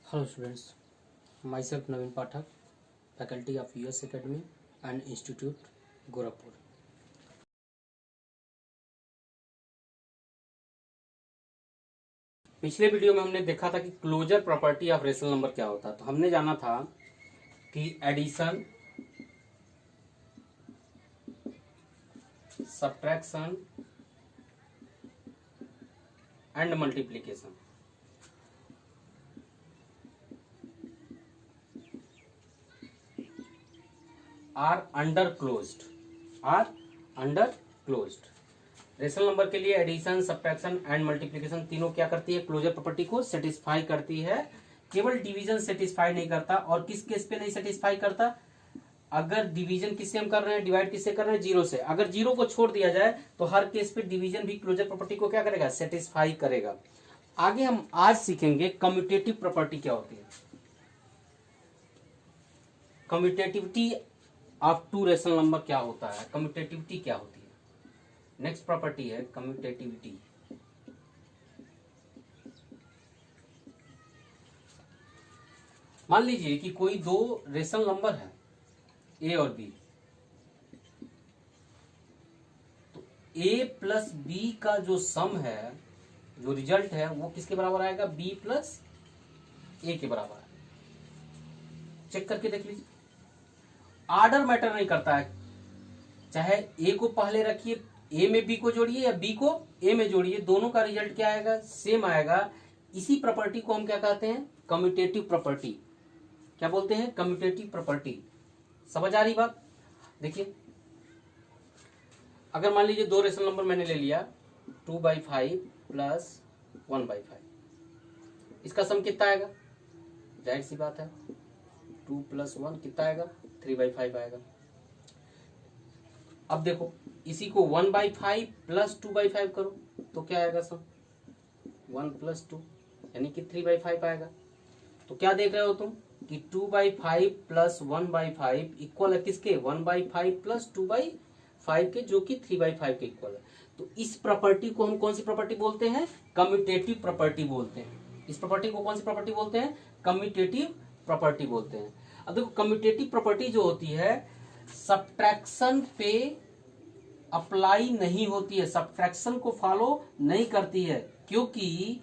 Hello students, myself Naveen Pathak, faculty of US Academy and Institute, Gorakhpur. पिछले video में हमने देखा था कि closure property of rational number क्या होता है। तो हमने जाना था कि addition, subtraction and multiplication are under closed. Rational number के लिए एडिशन, सब्ट्रैक्शन एंड मल्टीप्लिकेशन तीनों क्या करती है? क्लोजर प्रॉपर्टी को सेटिस्फाई करती है। केवल डिवीजन सेटिस्फाई नहीं करता। और किस केस पे नहीं सेटिस्फाई करता? अगर डिवीजन किससे हम कर रहे हैं, डिवाइड किससे कर रहे हैं? जीरो से। अगर जीरो को छोड़ दिया जाए तो हर केस पे डिवीजन भी क्लोजर प्रॉपर्टी को क्या करेगा? सेटिस्फाई करेगा। आगे हम आज सीखेंगे कम्यूटेटिव प्रॉपर्टी क्या होती है। Commutativity of to rational number क्या होता है, कम्यूटेटिविटी क्या होती है। नेक्स्ट प्रॉपर्टी है कम्यूटेटिविटी। मान लीजिए कि कोई दो रेशनल नंबर है ए और बी, तो ए प्लस बी का जो सम है, जो रिजल्ट है, वो किसके बराबर आएगा? बी प्लस ए के बराबर है। चेक करके देख लीजिए। आर्डर मैटर नहीं करता है, चाहे ए को पहले रखिए, ए में बी को जोड़िए या बी को ए में जोड़िए, दोनों का रिजल्ट क्या आएगा? सेम आएगा। इसी प्रॉपर्टी को हम क्या कहते हैं? Commutative property. क्या बोलते हैं? Commutative property. समझ आ रही बात? देखिए, अगर मान लीजिए दो रेशनल नंबर मैंने ले लिया 2/5 प्लस 1/5, इसका सम कितना आएगा? जाहिर सी बात है 2 + 1 कितना आएगा? 3/5 आएगा। अब देखो, इसी को 1/5 प्लस 2/5 करो तो क्या आएगा सम? 1 + 2 यानी कि 3/5 आएगा। तो क्या देख रहे हो तुम कि 2/5 प्लस 1/5 इक्वल है किसके? 1/5 प्लस 2/5 के, जो कि 3/5 के इक्वल है। तो इस प्रॉपर्टी को हम कौन सी प्रॉपर्टी बोलते हैं? कम्यूटेटिव प्रॉपर्टी बोलते हैं। इस प्रॉपर्टी को कौन सी प्रॉपर्टी बोलते हैं? कम्यूटेटिव प्रॉपर्टी बोलते हैं। अब देखो, कम्यूटेटिव प्रॉपर्टी जो होती है सब्ट्रैक्शन पे अप्लाई नहीं होती है, सब्ट्रैक्शन को फॉलो नहीं करती है, क्योंकि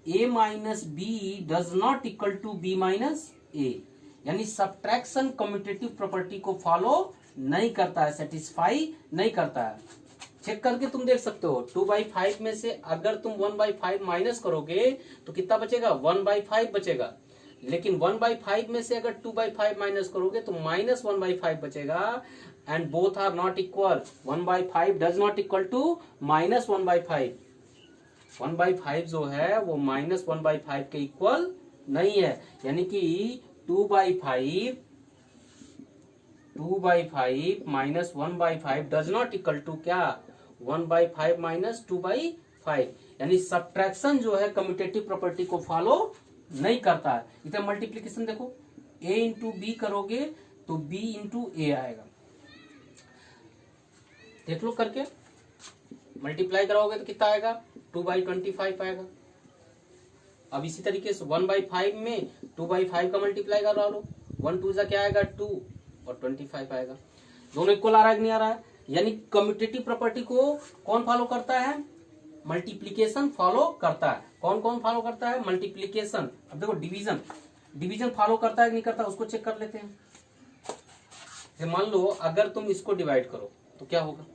a minus B does not equal to B minus A. यानी सब्ट्रैक्शन कम्यूटेटिव प्रॉपर्टी को फॉलो नहीं करता है, सेटिस्फाई नहीं करता है। चेक करके तुम देख सकते हो, 2/5 में से अगर तुम 1/5 माइनस करोगे तो कितना बचेगा? 1/5 बचेगा। लेकिन 1/5 में से अगर 2/5 माइनस करोगे तो -1/5 बचेगा। And both are not equal. 1/5 does not equal to -1/5। 1/5 जो है वो -1/5 के इक्वल नहीं है। यानी कि 2/5 minus 1/5 does not equal to क्या? 1/5 माइनस 2/5। यानी सब्ट्रैक्शन जो है कम्यूटेटिव प्रॉपर्टी को फॉलो नहीं करता है। इधर मल्टीप्लीकेशन देखो, a इंटू बी करोगे तो b इंटू ए आएगा। देख लो करके, मल्टीप्लाई कराओगे तो कितना आएगा? 2/25 आएगा। अब इसी तरीके से 1/5 में 2/5 का मल्टीप्लाई करा लो, 1 2 जा क्या आएगा? 2 और 25 आएगा। दोनों इक्वल आ रहा है कि नहीं आ रहा है? यानी कम्यूटेटिव प्रॉपर्टी को कौन फॉलो करता है? मल्टीप्लीकेशन फॉलो करता है। कौन कौन फॉलो करता है? मल्टीप्लीकेशन। अब देखो, डिवीजन फॉलो करता है कि नहीं करता, उसको चेक कर लेते हैं। मान लो अगर तुम इसको डिवाइड करो तो क्या होगा?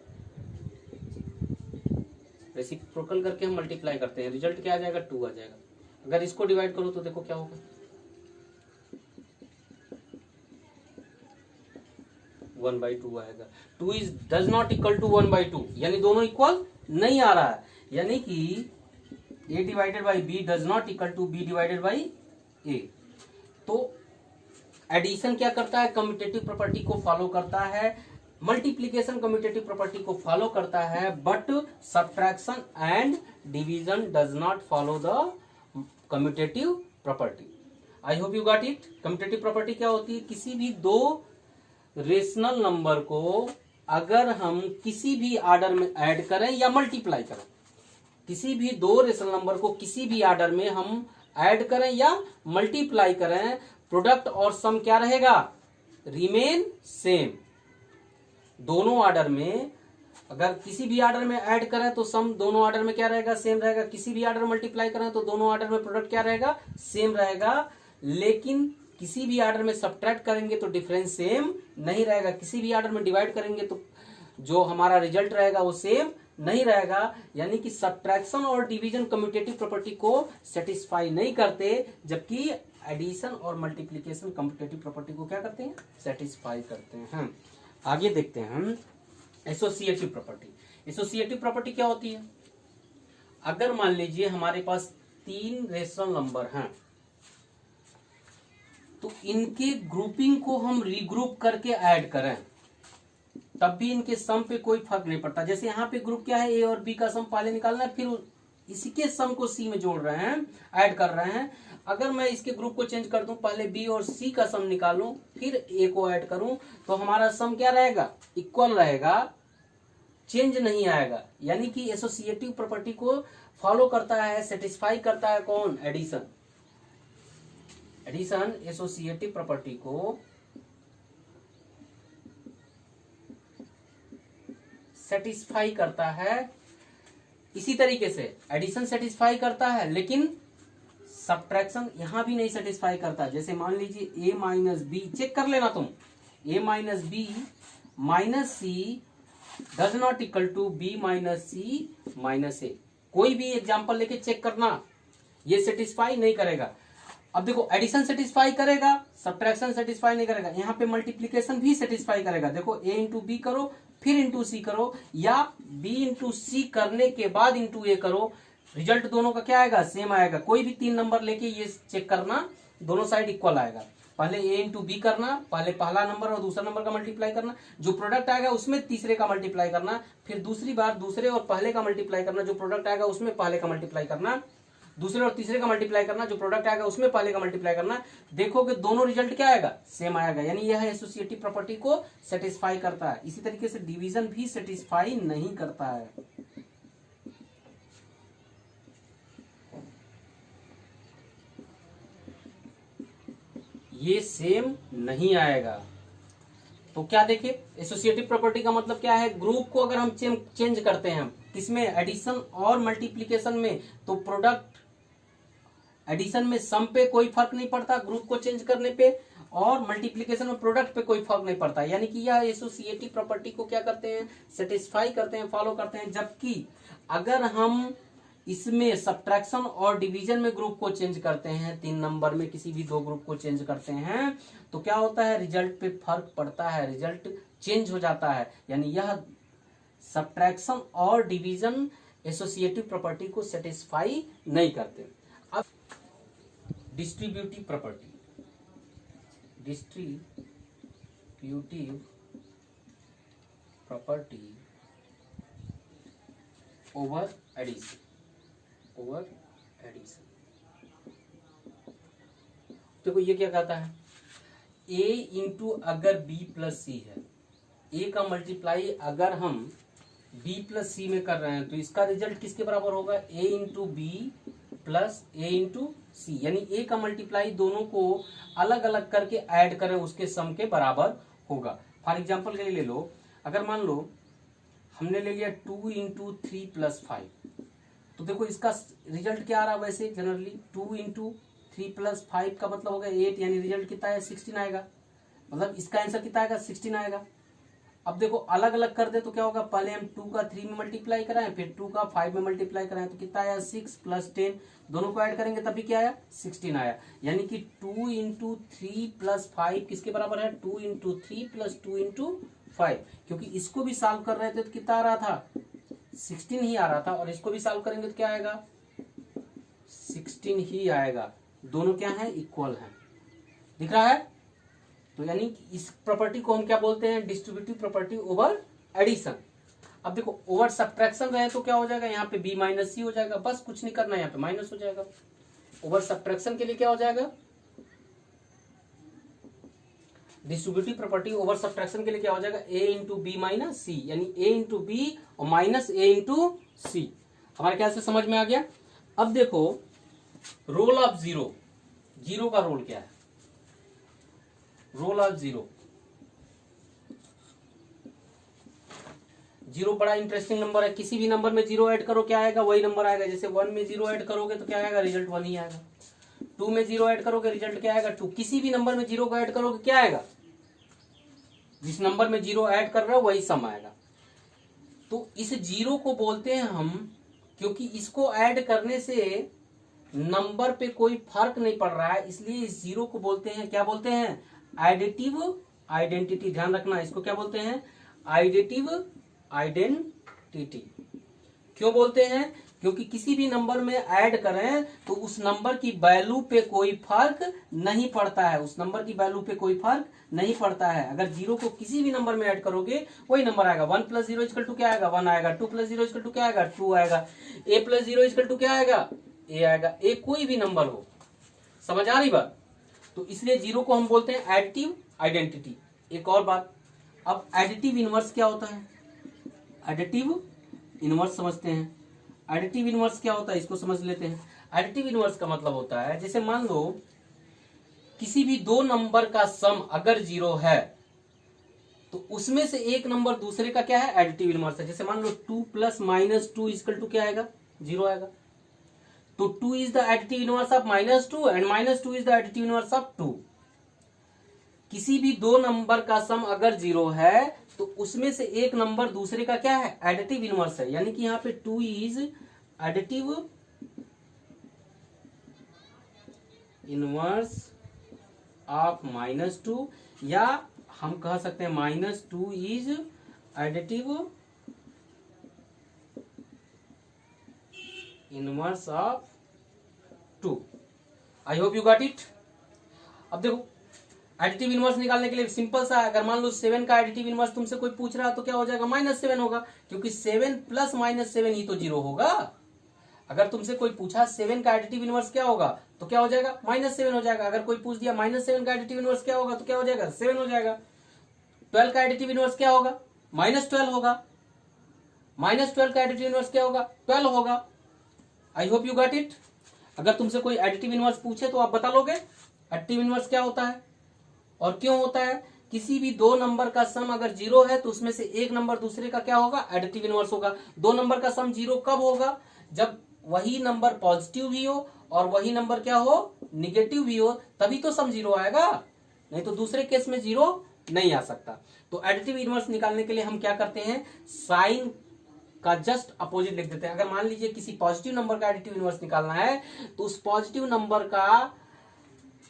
रेसिप्रोकल करके हम मल्टीप्लाई करते हैं, रिजल्ट क्या आ जाएगा? 2 आ जाएगा। अगर इसको डिवाइड करो तो देखो क्या होगा? 1/2 आएगा। 2 डज नॉट इक्वल टू 1/2, यानी दोनों इक्वल नहीं आ रहा है। यानी कि a divided by B does not equal to b divided by a। तो एडिशन क्या करता है? कम्यूटेटिव प्रॉपर्टी को फॉलो करता है। मल्टीप्लीकेशन कम्यूटेटिव प्रॉपर्टी को फॉलो करता है, but subtraction and division does not follow the commutative property. I hope you got it. Commutative property क्या होती है? किसी भी दो रेशनल नंबर को अगर हम किसी भी ऑर्डर में ऐड करें या मल्टीप्लाई करें, किसी भी दो रेशनल नंबर को किसी भी ऑर्डर में हम ऐड करें या मल्टीप्लाई करें, प्रोडक्ट और सम क्या रहेगा, रिमेन सेम। दोनों ऑर्डर में अगर किसी भी ऑर्डर में ऐड करें तो सम दोनों ऑर्डर में क्या रहेगा, सेम रहेगा। किसी भी ऑर्डर मल्टीप्लाई करें तो दोनों ऑर्डर में प्रोडक्ट क्या रहेगा, सेम रहेगा। लेकिन किसी भी ऑर्डर में सब्ट्रैक्ट करेंगे तो डिफरेंस सेम नहीं रहेगा। किसी भी ऑर्डर में डिवाइड करेंगे तो जो हमारा रिजल्ट रहेगा वो सेम नहीं रहेगा। यानी कि सब्ट्रैक्शन और डिवीजन कम्यूटेटिव प्रॉपर्टी को सेटिस्फाई नहीं करते, जबकि एडिशन और मल्टीप्लीकेशन कम्यूटेटिव प्रॉपर्टी को क्या करते हैं, सेटिस्फाई करते हैं। आगे देखते हैं हम एसोसिएटिव प्रॉपर्टी। एसोसिएटिव प्रॉपर्टी क्या होती है, अगर मान लीजिए हमारे पास 3 रेशनल नंबर हैं तो इनके ग्रुपिंग को हम रीग्रुप करके ऐड करें तब भी इनके सम पे कोई फर्क नहीं पड़ता। जैसे यहाँ पे ग्रुप क्या है, ए और बी का सम पहले निकालना है, फिर इसी के सम को सी में जोड़ रहे हैं, ऐड कर रहे हैं। अगर मैं इसके ग्रुप को चेंज कर दूं, पहले बी और सी का सम निकालूं फिर ए को ऐड करूं, तो हमारा सम क्या रहेगा, इक्वल रहेगा, चेंज नहीं आएगा। यानी कि एसोसिएटिव प्रॉपर्टी को फॉलो करता है, सेटिस्फाई करता है कौन, एडिशन। एडिशन एसोसिएटिव प्रॉपर्टी को सेटिस्फाई करता है। इसी तरीके से एडिशन सेटिस्फाई करता है, लेकिन सब्ट्रैक्शन यहां भी नहीं सेटिस्फाई करता। जैसे मान लीजिए a माइनस बी, चेक कर लेना तुम, a minus B minus C does not equal to B minus C minus A. कोई भी एग्जाम्पल लेके चेक करना, ये सेटिस्फाई नहीं करेगा। अब देखो एडिशन सेटिस्फाई करेगा, सब्ट्रैक्शन सेटिस्फाई नहीं करेगा। यहाँ पे मल्टीप्लीकेशन भी सेटिस्फाई करेगा। देखो a इंटू बी करो फिर इंटू सी करो, या b इंटू सी करने के बाद इंटू ए करो, रिजल्ट दोनों का क्या आएगा, सेम आएगा। कोई भी 3 नंबर लेके ये चेक करना, दोनों साइड इक्वल आएगा। पहले a इंटू बी करना, पहले पहला नंबर और दूसरा नंबर का मल्टीप्लाई करना, जो प्रोडक्ट आएगा उसमें तीसरे का मल्टीप्लाई करना, फिर दूसरी बार दूसरे और पहले का मल्टीप्लाई करना, जो प्रोडक्ट आएगा उसमें पहले का मल्टीप्लाई करना, दूसरे और तीसरे का मल्टीप्लाई करना, जो प्रोडक्ट आएगा उसमें पहले का मल्टीप्लाई करना। देखो कि दोनों रिजल्ट क्या आएगा, सेम आएगा। यानी यह एसोसिएटिव प्रॉपर्टी को सेटिस्फाई करता है। इसी तरीके से डिवीजन भी सेटिस्फाई नहीं करता है। ये सेम नहीं आएगा। तो क्या देखे, एसोसिएटिव प्रॉपर्टी का मतलब क्या है, ग्रुप को अगर हम चेंज करते हैं किसमें, एडिशन और मल्टीप्लीकेशन में, तो प्रोडक्ट एडिशन में सम पे कोई फर्क नहीं पड़ता ग्रुप को चेंज करने पे, और मल्टीप्लीकेशन में प्रोडक्ट पे कोई फर्क नहीं पड़ता। यानी कि यह एसोसिएटिव प्रॉपर्टी को क्या करते हैं, सेटिस्फाई करते हैं, फॉलो करते हैं। जबकि अगर हम इसमें सब्ट्रैक्शन और डिवीजन में ग्रुप को चेंज करते हैं, 3 नंबर में किसी भी 2 ग्रुप को चेंज करते हैं, तो क्या होता है, रिजल्ट पे फर्क पड़ता है, रिजल्ट चेंज हो जाता है। यानी यह सब्ट्रैक्शन और डिवीजन एसोसिएटिव प्रॉपर्टी को सेटिस्फाई नहीं करते। अब distributive property, distributive property over addition, over addition. देखो ये क्या कहता है, a इंटू अगर b प्लस सी है, a का मल्टीप्लाई अगर हम b प्लस सी में कर रहे हैं तो इसका रिजल्ट किसके बराबर होगा, a into B plus a into C. यानी a का मल्टीप्लाई दोनों को अलग अलग करके ऐड करें उसके सम के बराबर होगा। फॉर एग्जाम्पल के लिए ले लो, अगर मान लो हमने ले लिया 2 इंटू 3 प्लस 5, तो देखो इसका रिजल्ट क्या आ रहा है, वैसे जनरली 2 इंटू 3 प्लस 5 का मतलब होगा 8, यानी रिजल्ट कितना है, 16 आएगा। मतलब इसका आंसर कितना आएगा, 16 आएगा। अब देखो अलग अलग कर दे तो क्या होगा, पहले हम 2 का 3 में मल्टीप्लाई कराएं, फिर 2 का 5 में मल्टीप्लाई कराएं, तो कितना आया, 6 प्लस 10, दोनों को ऐड करेंगे तभी क्या आया, 16 आया। यानी कि 2 इंटू 3 प्लस 5 किसके बराबर है, 2 इंटू 3 प्लस 2 इंटू 5। क्योंकि इसको भी सॉल्व कर रहे थे तो कितना आ रहा था, 16 ही आ रहा था, और इसको भी सॉल्व करेंगे तो क्या आएगा, 16 ही आएगा। दोनों क्या है, इक्वल है, दिख रहा है। तो यानी इस प्रॉपर्टी को हम क्या बोलते हैं, डिस्ट्रीब्यूटिव प्रॉपर्टी ओवर एडिशन। अब देखो ओवर सब्ट्रैक्शन रहे तो क्या हो जाएगा, यहाँ पे b माइनस सी हो जाएगा, बस कुछ नहीं करना है, यहाँ पे माइनस हो जाएगा। ओवर सब्ट्रैक्शन के लिए क्या हो जाएगा, डिस्ट्रीब्यूटिव प्रॉपर्टी ओवर सब्ट्रैक्शन के लिए क्या हो जाएगा, a इंटू बी माइनस सी, यानी a इंटू बी और माइनस a इंटू सी। हमारे ख्याल से समझ में आ गया। अब देखो रोल ऑफ जीरो, जीरो का रोल क्या है? रोल ऑफ जीरो, जीरो बड़ा इंटरेस्टिंग नंबर है। किसी भी नंबर में जीरो ऐड करो क्या आएगा? वही नंबर आएगा। जैसे 1 में जीरो ऐड करोगे तो क्या आएगा? रिजल्ट 1 ही आएगा। 2 में जीरो ऐड करोगे रिजल्ट क्या आएगा? 2। किसी भी नंबर में जीरो को ऐड करोगे क्या आएगा? जिस नंबर में जीरो ऐड कर रहे हो वही सम आएगा। तो इस जीरो को बोलते हैं हम, क्योंकि इसको ऐड करने से नंबर पे कोई फर्क नहीं पड़ रहा है, इसलिए इस जीरो को बोलते हैं, क्या बोलते हैं? Additive identity. ध्यान रखना, इसको क्या बोलते हैं? Additive identity. क्यों बोलते हैं? क्योंकि किसी भी नंबर में ऐड करें तो उस नंबर की वैल्यू पे कोई फर्क नहीं पड़ता है, उस नंबर की वैल्यू पे कोई फर्क नहीं पड़ता है। अगर जीरो को किसी भी नंबर में ऐड करोगे वही नंबर आएगा। 1 प्लस जीरो इक्वल टू क्या आएगा? 1 आएगा। 2 प्लस जीरो इक्वल टू क्या आएगा? 2 आएगा। a plus zero equal to क्या आएगा? a आएगा। a कोई भी नंबर हो। समझ आ रही बात? तो इसलिए जीरो को हम बोलते हैं एडिटिव आइडेंटिटी। एक और बात, अब एडिटिव इनवर्स क्या होता है? एडिटिव इनवर्स समझते हैं। एडिटिव इनवर्स क्या होता है इसको समझ लेते हैं। एडिटिव इनवर्स का मतलब होता है, जैसे मान लो किसी भी दो नंबर का सम अगर जीरो है तो उसमें से एक नंबर दूसरे का क्या है? एडिटिव इनवर्स है। जैसे मान लो 2 प्लस माइनस 2 इक्वल टू क्या आएगा? 0 आएगा। तो 2 is the additive inverse of -2 and -2 is the additive inverse of 2। किसी भी दो नंबर का सम अगर 0 है तो उसमें से एक नंबर दूसरे का क्या है? एडिटिव इनवर्स है। यानी कि यहाँ पे 2 इज एडिटिव इनवर्स ऑफ -2, या हम कह सकते हैं -2 is additive inverse of 2। I hope you got it. अब देखो एडिटिव इनवर्स निकालने के लिए सिंपल सा है। अगर मान लो 7 का एडिटिव इनवर्स तुमसे कोई पूछ रहा है तो क्या हो जाएगा? -7 होगा, क्योंकि 7 प्लस -7 ही तो 0 होगा। अगर तुमसे कोई पूछा 7 का एडिटिव इनवर्स क्या होगा तो क्या हो जाएगा? -7 हो जाएगा। अगर कोई पूछ दिया -7 का एडिटिव इनवर्स क्या होगा तो क्या हो जाएगा? 7 हो जाएगा। 12 का एडिटिव इनवर्स क्या होगा? -12 होगा। -12 का एडिटिव इनवर्स क्या होगा? 12 होगा। आई होप यू गॉट इट। अगर तुमसे कोई एडिटिव इनवर्स पूछे तो आप बता लोगे एडिटिव इनवर्स क्या होता है और क्यों होता है? किसी भी दो नंबर का सम अगर 0 है तो उसमें से एक नंबर दूसरे का क्या होगा? एडिटिव इनवर्स होगा। दो नंबर का सम 0 कब होगा? जब वही नंबर पॉजिटिव भी हो और वही नंबर क्या हो? निगेटिव भी हो, तभी तो सम 0 आएगा, नहीं तो दूसरे केस में 0 नहीं आ सकता। तो एडिटिव इनवर्स निकालने के लिए हम क्या करते हैं? साइन का जस्ट अपोजिट लिख देते हैं। अगर मान लीजिए किसी पॉजिटिव नंबर का एडिटिव इनवर्स निकालना है तो उस पॉजिटिव नंबर का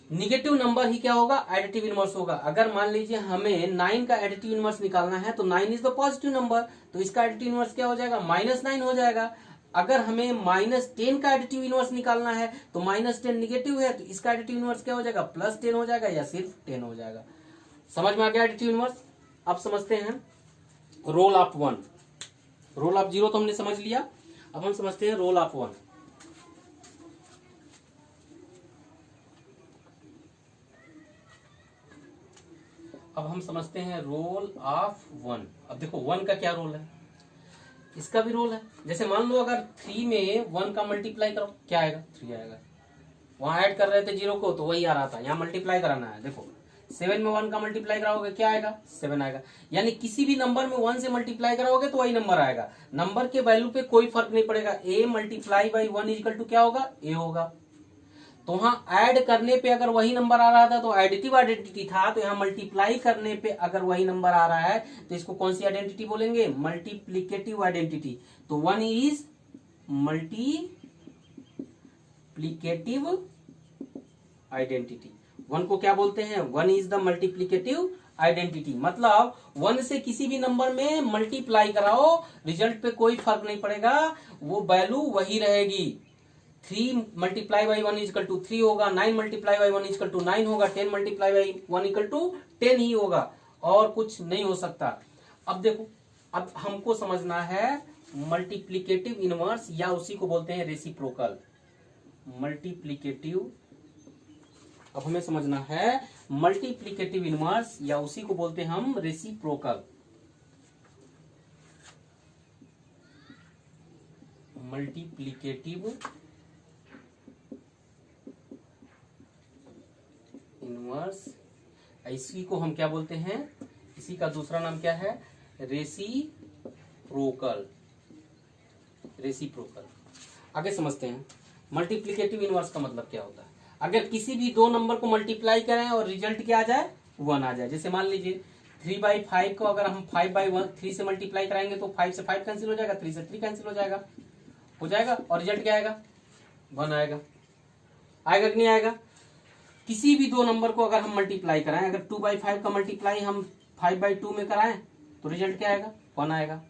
निगेटिव नंबर ही क्या होगा? एडिटिव इनवर्स होगा। अगर मान लीजिए हमें 9 का एडिटिव इनवर्स निकालना है तो 9 इज द पॉजिटिव नंबर, तो इसका एडिटिव इनवर्स क्या हो जाएगा? -9 हो जाएगा। अगर हमें -10 का एडिटिव इनवर्स निकालना है तो -10 निगेटिव है तो इसका एडिटिव इनवर्स क्या हो जाएगा? +10 हो जाएगा या सिर्फ 10 हो जाएगा। समझ में आ गया एडिटिव इनवर्स? अब समझते हैं रोल ऑफ 1। रोल ऑफ 0 तो हमने समझ लिया, अब हम समझते हैं रोल ऑफ 1। अब हम समझते हैं रोल ऑफ 1। अब देखो 1 का क्या रोल है, इसका भी रोल है। जैसे मान लो अगर 3 में 1 का मल्टीप्लाई करो क्या आएगा? 3 आएगा। वहां ऐड कर रहे थे 0 को तो वही आ रहा था, यहाँ मल्टीप्लाई कराना है। देखो 7 में 1 का मल्टीप्लाई कराओगे क्या आएगा? 7 आएगा। यानी किसी भी नंबर में 1 से मल्टीप्लाई कराओगे तो वही नंबर आएगा, नंबर के वैल्यू पे कोई फर्क नहीं पड़ेगा। a multiply by 1 equal to क्या होगा? a होगा। तो वहां ऐड करने पे अगर वही नंबर आ रहा था तो एडिटिव आइडेंटिटी था, तो यहाँ मल्टीप्लाई करने पे अगर वही नंबर आ रहा है तो इसको कौन सी आइडेंटिटी बोलेंगे? Multiplicative identity. तो 1 इज मल्टीप्लीकेटिव आइडेंटिटी। 1 को क्या बोलते हैं? 1 इज द मल्टीप्लीकेटिव आइडेंटिटी। मतलब 1 से किसी भी नंबर में मल्टीप्लाई कराओ रिजल्ट पे कोई फर्क नहीं पड़ेगा, वो वैल्यू वही रहेगी। 3 मल्टीप्लाई बाई 1 इक्वल टू 3 होगा, 9 मल्टीप्लाई बाई 1 इक्वल टू 9 होगा, 10 मल्टीप्लाई बाई 1 इक्वल टू 10 ही होगा, और कुछ नहीं हो सकता। अब देखो, अब हमको समझना है मल्टीप्लीकेटिव इनवर्स, या उसी को बोलते हैं रेसिप्रोकल। मल्टीप्लीकेटिव, अब हमें समझना है मल्टीप्लीकेटिव इनवर्स, या उसी को बोलते हैं हम रेसिप्रोकल। मल्टीप्लीकेटिव इनवर्स, इसी को हम क्या बोलते हैं, इसी का दूसरा नाम क्या है, रेसिप्रोकल। रेसिप्रोकल। आगे समझते हैं मल्टीप्लिकेटिव इनवर्स का मतलब क्या होता है। अगर किसी भी दो नंबर को मल्टीप्लाई करें और रिजल्ट क्या आ जाए, 1 आ जाए। जैसे मान लीजिए 3/5 को अगर हम 5/3 से मल्टीप्लाई कराएंगे तो 5 से 5 कैंसिल हो जाएगा, 3 से 3 कैंसिल हो जाएगा और रिजल्ट क्या आएगा, 1 आएगा। आएगा कि नहीं आएगा। किसी भी दो नंबर को अगर हम मल्टीप्लाई कराएं, अगर 2/5 का मल्टीप्लाई हम 5/2 में कराएं तो रिजल्ट क्या आएगा, 1 आएगा।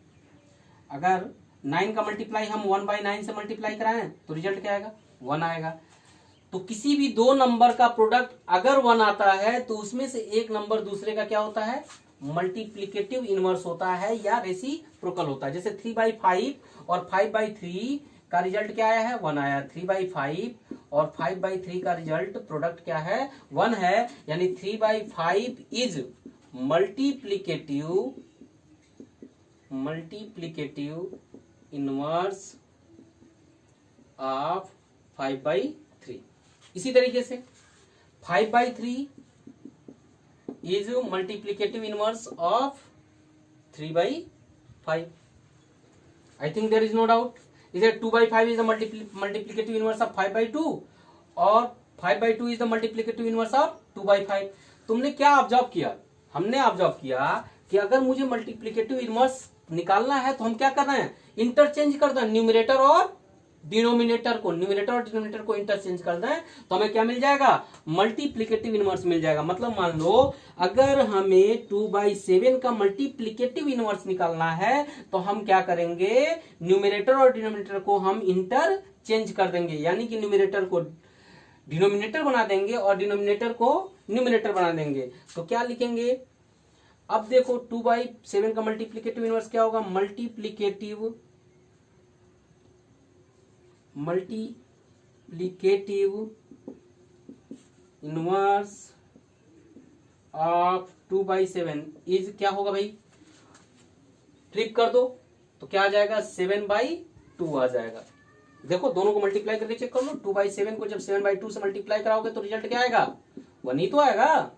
अगर 9 का मल्टीप्लाई हम 1/9 से मल्टीप्लाई कराएं तो रिजल्ट क्या आएगा, 1 आएगा। तो किसी भी दो नंबर का प्रोडक्ट अगर 1 आता है तो उसमें से एक नंबर दूसरे का क्या होता है, मल्टीप्लिकेटिव इनवर्स होता है या रेसिप्रोकल होता है। जैसे 3/5 और 5/3 का रिजल्ट क्या आया है, 1 आया। 3/5 और 5/3 का रिजल्ट प्रोडक्ट क्या है, 1 है। यानी 3/5 इज मल्टीप्लिकेटिव इनवर्स ऑफ 5/3। इसी तरीके से 5/3 is multiplicative inverse of 3/5। I think there is no doubt. इसे 2/5 is the multiplicative inverse of 5/2 और 5/2 is the multiplicative inverse of 2/5। तुमने क्या ऑब्जर्व किया, हमने ऑब्जर्व किया कि अगर मुझे मल्टीप्लिकेटिव इनवर्स निकालना है तो हम क्या कर रहे हैं, इंटरचेंज कर दें न्यूमरेटर और डिनोमिनेटर को, इंटरचेंज कर दें तो हमें क्या मिल जाएगा, मल्टीप्लिकेटिव इनवर्स मिल जाएगा। मतलब मान लो अगर हमें 2/7 का मल्टीप्लिकेटिव इनवर्स निकालना है तो हम क्या करेंगे, न्यूमरेटर और डिनोमिनेटर को हम इंटरचेंज कर देंगे। यानी कि न्यूमरेटर को डिनोमिनेटर बना देंगे और डिनोमिनेटर को न्यूमरेटर बना देंगे। तो क्या लिखेंगे, अब देखो 2/7 का मल्टीप्लिकेटिव इनवर्स क्या होगा, मल्टीप्लिकेटिव इनवर्स ऑफ 2/7 इज क्या होगा भाई, फ्लिप कर दो तो क्या आ जाएगा, 7/2 आ जाएगा। देखो दोनों को मल्टीप्लाई करके चेक कर लो, 2/7 को जब 7/2 से मल्टीप्लाई कराओगे तो रिजल्ट क्या आएगा, 1 ही तो आएगा।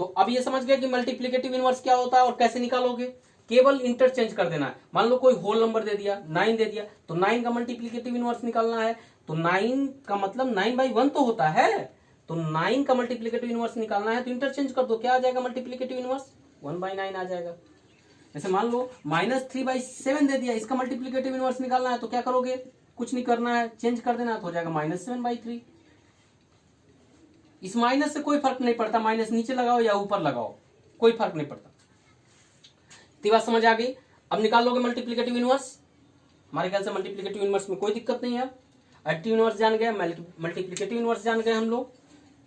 तो अब ये समझ गए कि मल्टीप्लिकेटिव इनवर्स क्या होता है और कैसे निकालोगे, केवल इंटरचेंज कर देना है। मान लो कोई होल नंबर दे दिया, 9 दे दिया, तो 9 का मल्टीप्लिकेटिव इनवर्स निकालना है तो 9 का मतलब 9/1 तो होता है, तो 9 का मल्टीप्लिकेटिव इनवर्स निकालना है तो इंटरचेंज कर दो, क्या आ जाएगा मल्टीप्लिकेटिव इनवर्स, 1/9 आ जाएगा। जैसे मान लो -3/7 दे दिया, इसका मल्टीप्लिकेटिव इनवर्स निकालना है तो क्या करोगे, कुछ नहीं करना है, चेंज कर देना है तो हो जाएगा -7/3। इस माइनस से कोई फर्क नहीं पड़ता, माइनस नीचे लगाओ या ऊपर लगाओ, कोई फर्क नहीं पड़ता। इतनी बात समझ आ गई। अब निकाल लोगे मल्टीप्लिकेटिव इनवर्स, हमारे ख्याल से मल्टीप्लिकेटिव इनवर्स में कोई दिक्कत नहीं है। एडिटिव इनवर्स जान गए, मल्टीप्लिकेटिव इनवर्स जान गए हम लोग।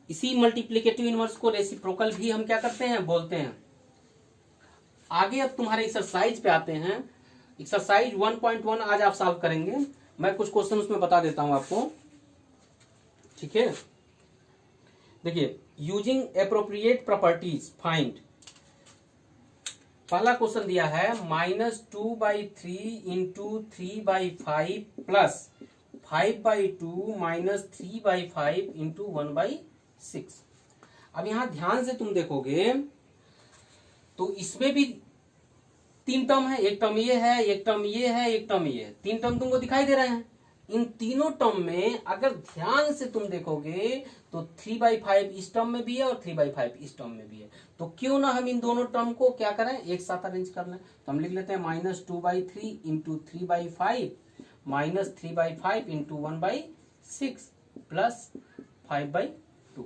इसी मल्टीप्लिकेटिव इनवर्स को रेसिप्रोकल भी हम क्या करते हैं, बोलते हैं। आगे अब तुम्हारे एक्सरसाइज पे आते हैं। एक्सरसाइज 1.1 आज आप सॉल्व करेंगे। मैं कुछ क्वेश्चन उसमें बता देता हूं आपको, ठीक है। देखिए, यूजिंग एप्रोप्रिएट प्रॉपर्टीज फाइंड। पहला क्वेश्चन दिया है -2/3 इंटू 3/5 प्लस 5/2 माइनस 3/5 इंटू 1/6। अब यहां ध्यान से तुम देखोगे तो इसमें भी 3 टर्म है, एक टर्म ये है, एक टर्म ये है, एक टर्म ये है, 3 टर्म तुमको दिखाई दे रहे हैं। इन तीनों टर्म में अगर ध्यान से तुम देखोगे तो 3/5 इस टर्म में भी है और 3/5 इस टर्म में भी है। तो क्यों ना हम इन दोनों टर्म को क्या करें, एक साथ अरेंज कर लें। तो हम लिख लेते हैं -2/3 इंटू 3/5 माइनस 3/5 इंटू 1/6 प्लस 5/2।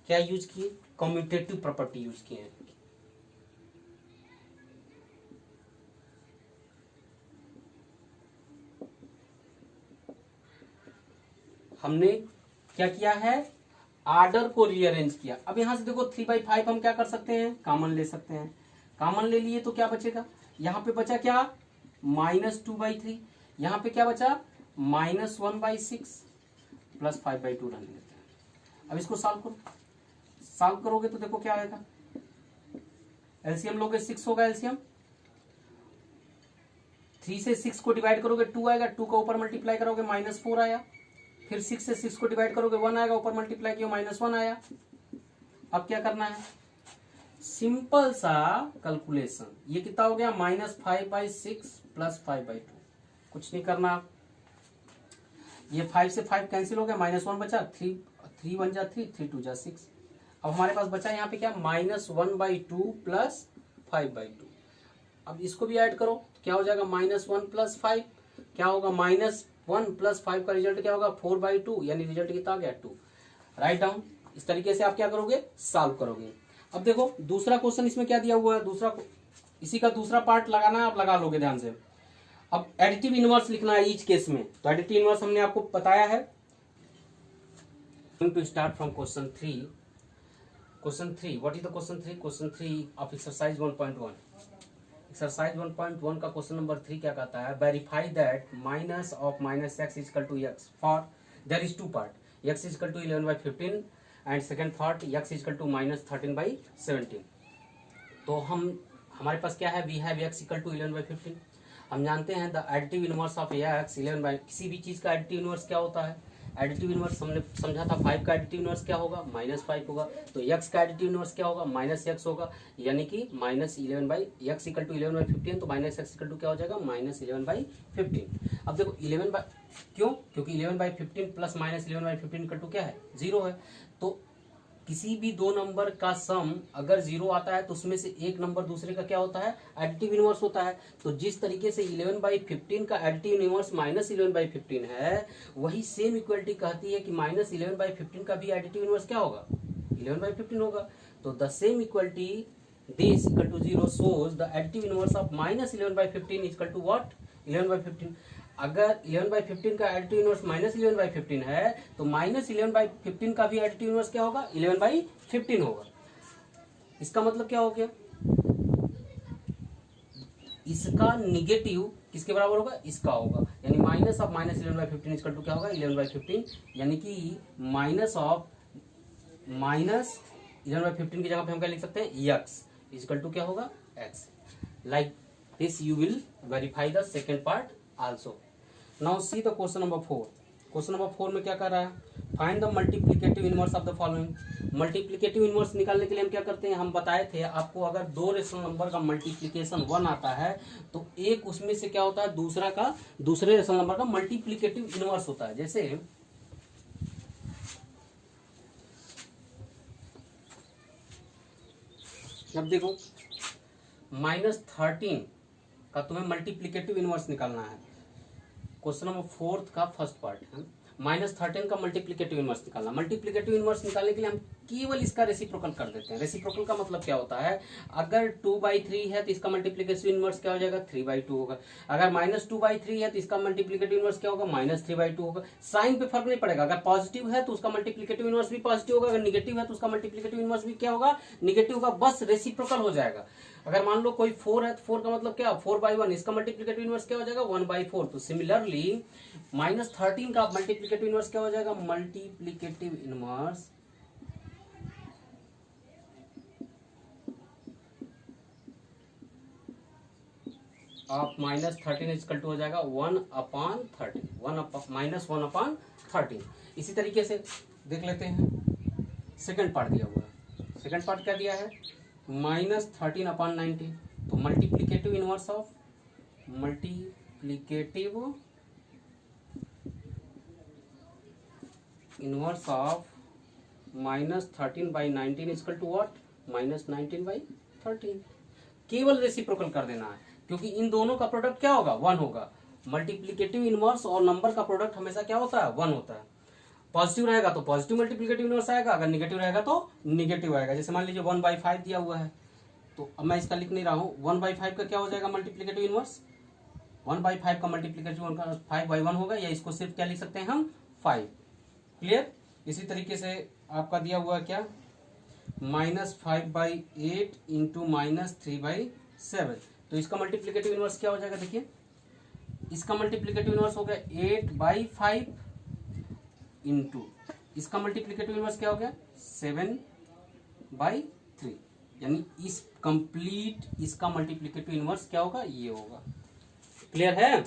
क्या यूज किए, कम्यूटेटिव प्रॉपर्टी यूज किए हैं। हमने क्या किया है, आर्डर को रीअरेंज किया। अब यहां से देखो 3/5 हम क्या कर सकते हैं, कॉमन ले सकते हैं। कॉमन ले लिए तो क्या बचेगा, यहां पे बचा क्या, -2/3, यहां पे क्या बचा -1/6 प्लस 5/2 रहने देते हैं। अब इसको सॉल्व करो, सॉल्व करोगे तो देखो क्या आएगा, एलसीएम लोगे 6 होगा एलसीएम, 3 से 6 को डिवाइड करोगे 2 आएगा, 2 का ऊपर मल्टीप्लाई करोगे -4 आया, फिर 6 से 6 को डिवाइड करोगे 1 आएगा, ऊपर मल्टीप्लाई किया -1 आया, अब क्या करना है, सिंपल सा कैलकुलेशन। ये कितना हो गया, -5/6 + 5/2। कुछ नहीं करना, ये 5 से 5 कैंसिल हो गया, -1 बचा, 3 1 जा 3, 3 2 जा 6। अब हमारे पास बचा यहाँ पे क्या, -1/2 + 5/2। अब इसको भी ऐड करो, क्या हो जाएगा, -1 + 5 क्या होगा, -1 + 5 का रिजल्ट क्या होगा, 4/2, यानी रिजल्ट कितना आ गया, 2। Write down. इस तरीके से आप क्या करोगे, सॉल्व करोगे। अब देखो दूसरा क्वेश्चन इसमें क्या दिया हुआ है, इसी का दूसरा पार्ट लगाना है, आप लगा लोगे ध्यान से। अब एडिटिव इनवर्स लिखना है ईच केस में, तो एडिटिव इनवर्स हमने आपको बताया है। To start from question 3। Question 3, what is the question 3? Question 3 of exercise 1.1। Exercise 1.1 का क्वेश्चन नंबर 3 क्या कहता है, verify that minus of -x = x for there is two part, x = 11/15 and second part x = -13/17। तो हमारे पास क्या है, we have x = 11/15। हम जानते हैं the additive inverse of x 11 किसी भी चीज का एडिटिव इनवर्स क्या होता है, एडिटिव इनवर्स हमने समझा था 5 का एडिटिव इनवर्स क्या होगा, -5 होगा। तो x का एडिटिव इनवर्स क्या होगा, -x होगा, यानी कि -11/x = 11/15, तो -x = क्या हो जाएगा, -11/15। अब देखो 11 क्यों, क्योंकि 11/15 + -11/15 = क्या है, 0 है। तो किसी भी दो नंबर का सम अगर 0 आता है तो उसमें से एक नंबर दूसरे का क्या होता है, एडिटिव इनवर्स होता है। तो जिस तरीके से 11/15 का एडिटिव इनवर्स -11/15 है, वही सेम इक्वलिटी कहती है कि -11/15 का भी एडिटिव इनवर्स क्या होगा, 11/15 होगा। तो the same equality this = 0 shows the additive inverse of -11/15 = what, 11/15। अगर 11/15 का एडिटिव इनवर्स -11/15 है, तो -11/15 का भी एडिटिव इनवर्स क्या होगा, 11/15 होगा। इसका मतलब क्या हो गया, इसका निगेटिव किसके बराबर होगा, इसका होगा, यानी माइनस ऑफ -11/15 = क्या होगा, 11/15, यानी कि -11/15 की जगह पे हम क्या लिख सकते हैं, x = क्या होगा, x। Like this you will verify the second part also. Now see the question number 4। Question number 4 में क्या कर रहा है, find the multiplicative inverse of the following. Multiplicative inverse निकालने के लिए हम क्या करते हैं, हम बताए थे आपको, अगर दो रेशनल नंबर का मल्टीप्लिकेशन 1 आता है तो एक उसमें से क्या होता है, दूसरे रेशनल नंबर का मल्टीप्लिकेटिव इनवर्स होता है। जैसे अब देखो -13 का तुम्हें मल्टीप्लिकेटिव इनवर्स निकालना है। क्वेश्चन नंबर 4 का फर्स्ट पार्ट है, -13 का मल्टीप्लिकेटिव इनवर्स निकालना। मल्टीप्लिकेटिव इनवर्स निकालने के लिए हम केवल इसका रेसिप्रोकल कर देते हैं। रेसिप्रोकल का मतलब क्या होता है, अगर 2/3 है तो इसका मल्टीप्लिकेटिव इनवर्स क्या हो जाएगा, 3/2 होगा। अगर -2/3 है तो इसका मल्टीप्लिकेटिव इनवर्स क्या होगा, -3/2 होगा। साइन पे फर्क नहीं पड़ेगा, अगर पॉजिटिव है तो उसका मल्टीप्लिकेटिव इनवर्स भी पॉजिटिव होगा, अगर निगेटिव है तो उसका मल्टीप्लिकेटिव इनवर्स भी क्या होगा, निगेटिव होगा। बस रेसिप्रोकल हो जाएगा। अगर मान लो कोई 4 है तो 4 का मतलब क्या, 4/1, इसका मल्टीप्लिकेटिव इनवर्स क्या हो जाएगा, 1/4। तो सिमिलरली -13 का मल्टीप्लिकेटिव इनवर्स क्या हो जाएगा, मल्टीप्लिकेटिव इनवर्स ऑफ -13 हो जाएगा 1/13, -1/13। इसी तरीके से देख लेते हैं, सेकंड पार्ट दिया हुआ है। सेकंड पार्ट क्या दिया है, -13/19। तो मल्टीप्लिकेटिव इनवर्स ऑफ -13/19 = व्हाट, -19/13। केवल रेसिप्रोकल कर देना है, क्योंकि इन दोनों का प्रोडक्ट क्या होगा, 1 होगा। मल्टीप्लिकेटिव इनवर्स और नंबर का प्रोडक्ट हमेशा क्या होता है, 1 होता है। पॉजिटिव रहेगा तो पॉजिटिव मल्टीप्लिकेटिव इनवर्स आएगा, अगर निगेटिव रहेगा तो निगेटिव आएगा। जैसे मान लीजिए 1/5 दिया हुआ है, तो अब मैं इसका लिख नहीं रहा हूँ। 1/5 का क्या हो जाएगा मल्टीप्लिकेटिव इनवर्स, 1/5 का मल्टीप्लिकेटिव 5/1 होगा, या इसको सिर्फ क्या लिख सकते हैं हम, 5। क्लियर। इसी तरीके से आपका दिया हुआ क्या, -5/8 इंटू -3/7। तो इसका मल्टीप्लिकेटिव इनवर्स क्या हो जाएगा, देखिए इसका मल्टीप्लिकेटिव इनवर्स हो गया 8/5 इंटू इसका मल्टीप्लिकेटिव इनवर्स क्या हो गया, 7/3। यानी इस कंप्लीट इसका मल्टीप्लिकेटिव इनवर्स क्या होगा, ये होगा। क्लियर है।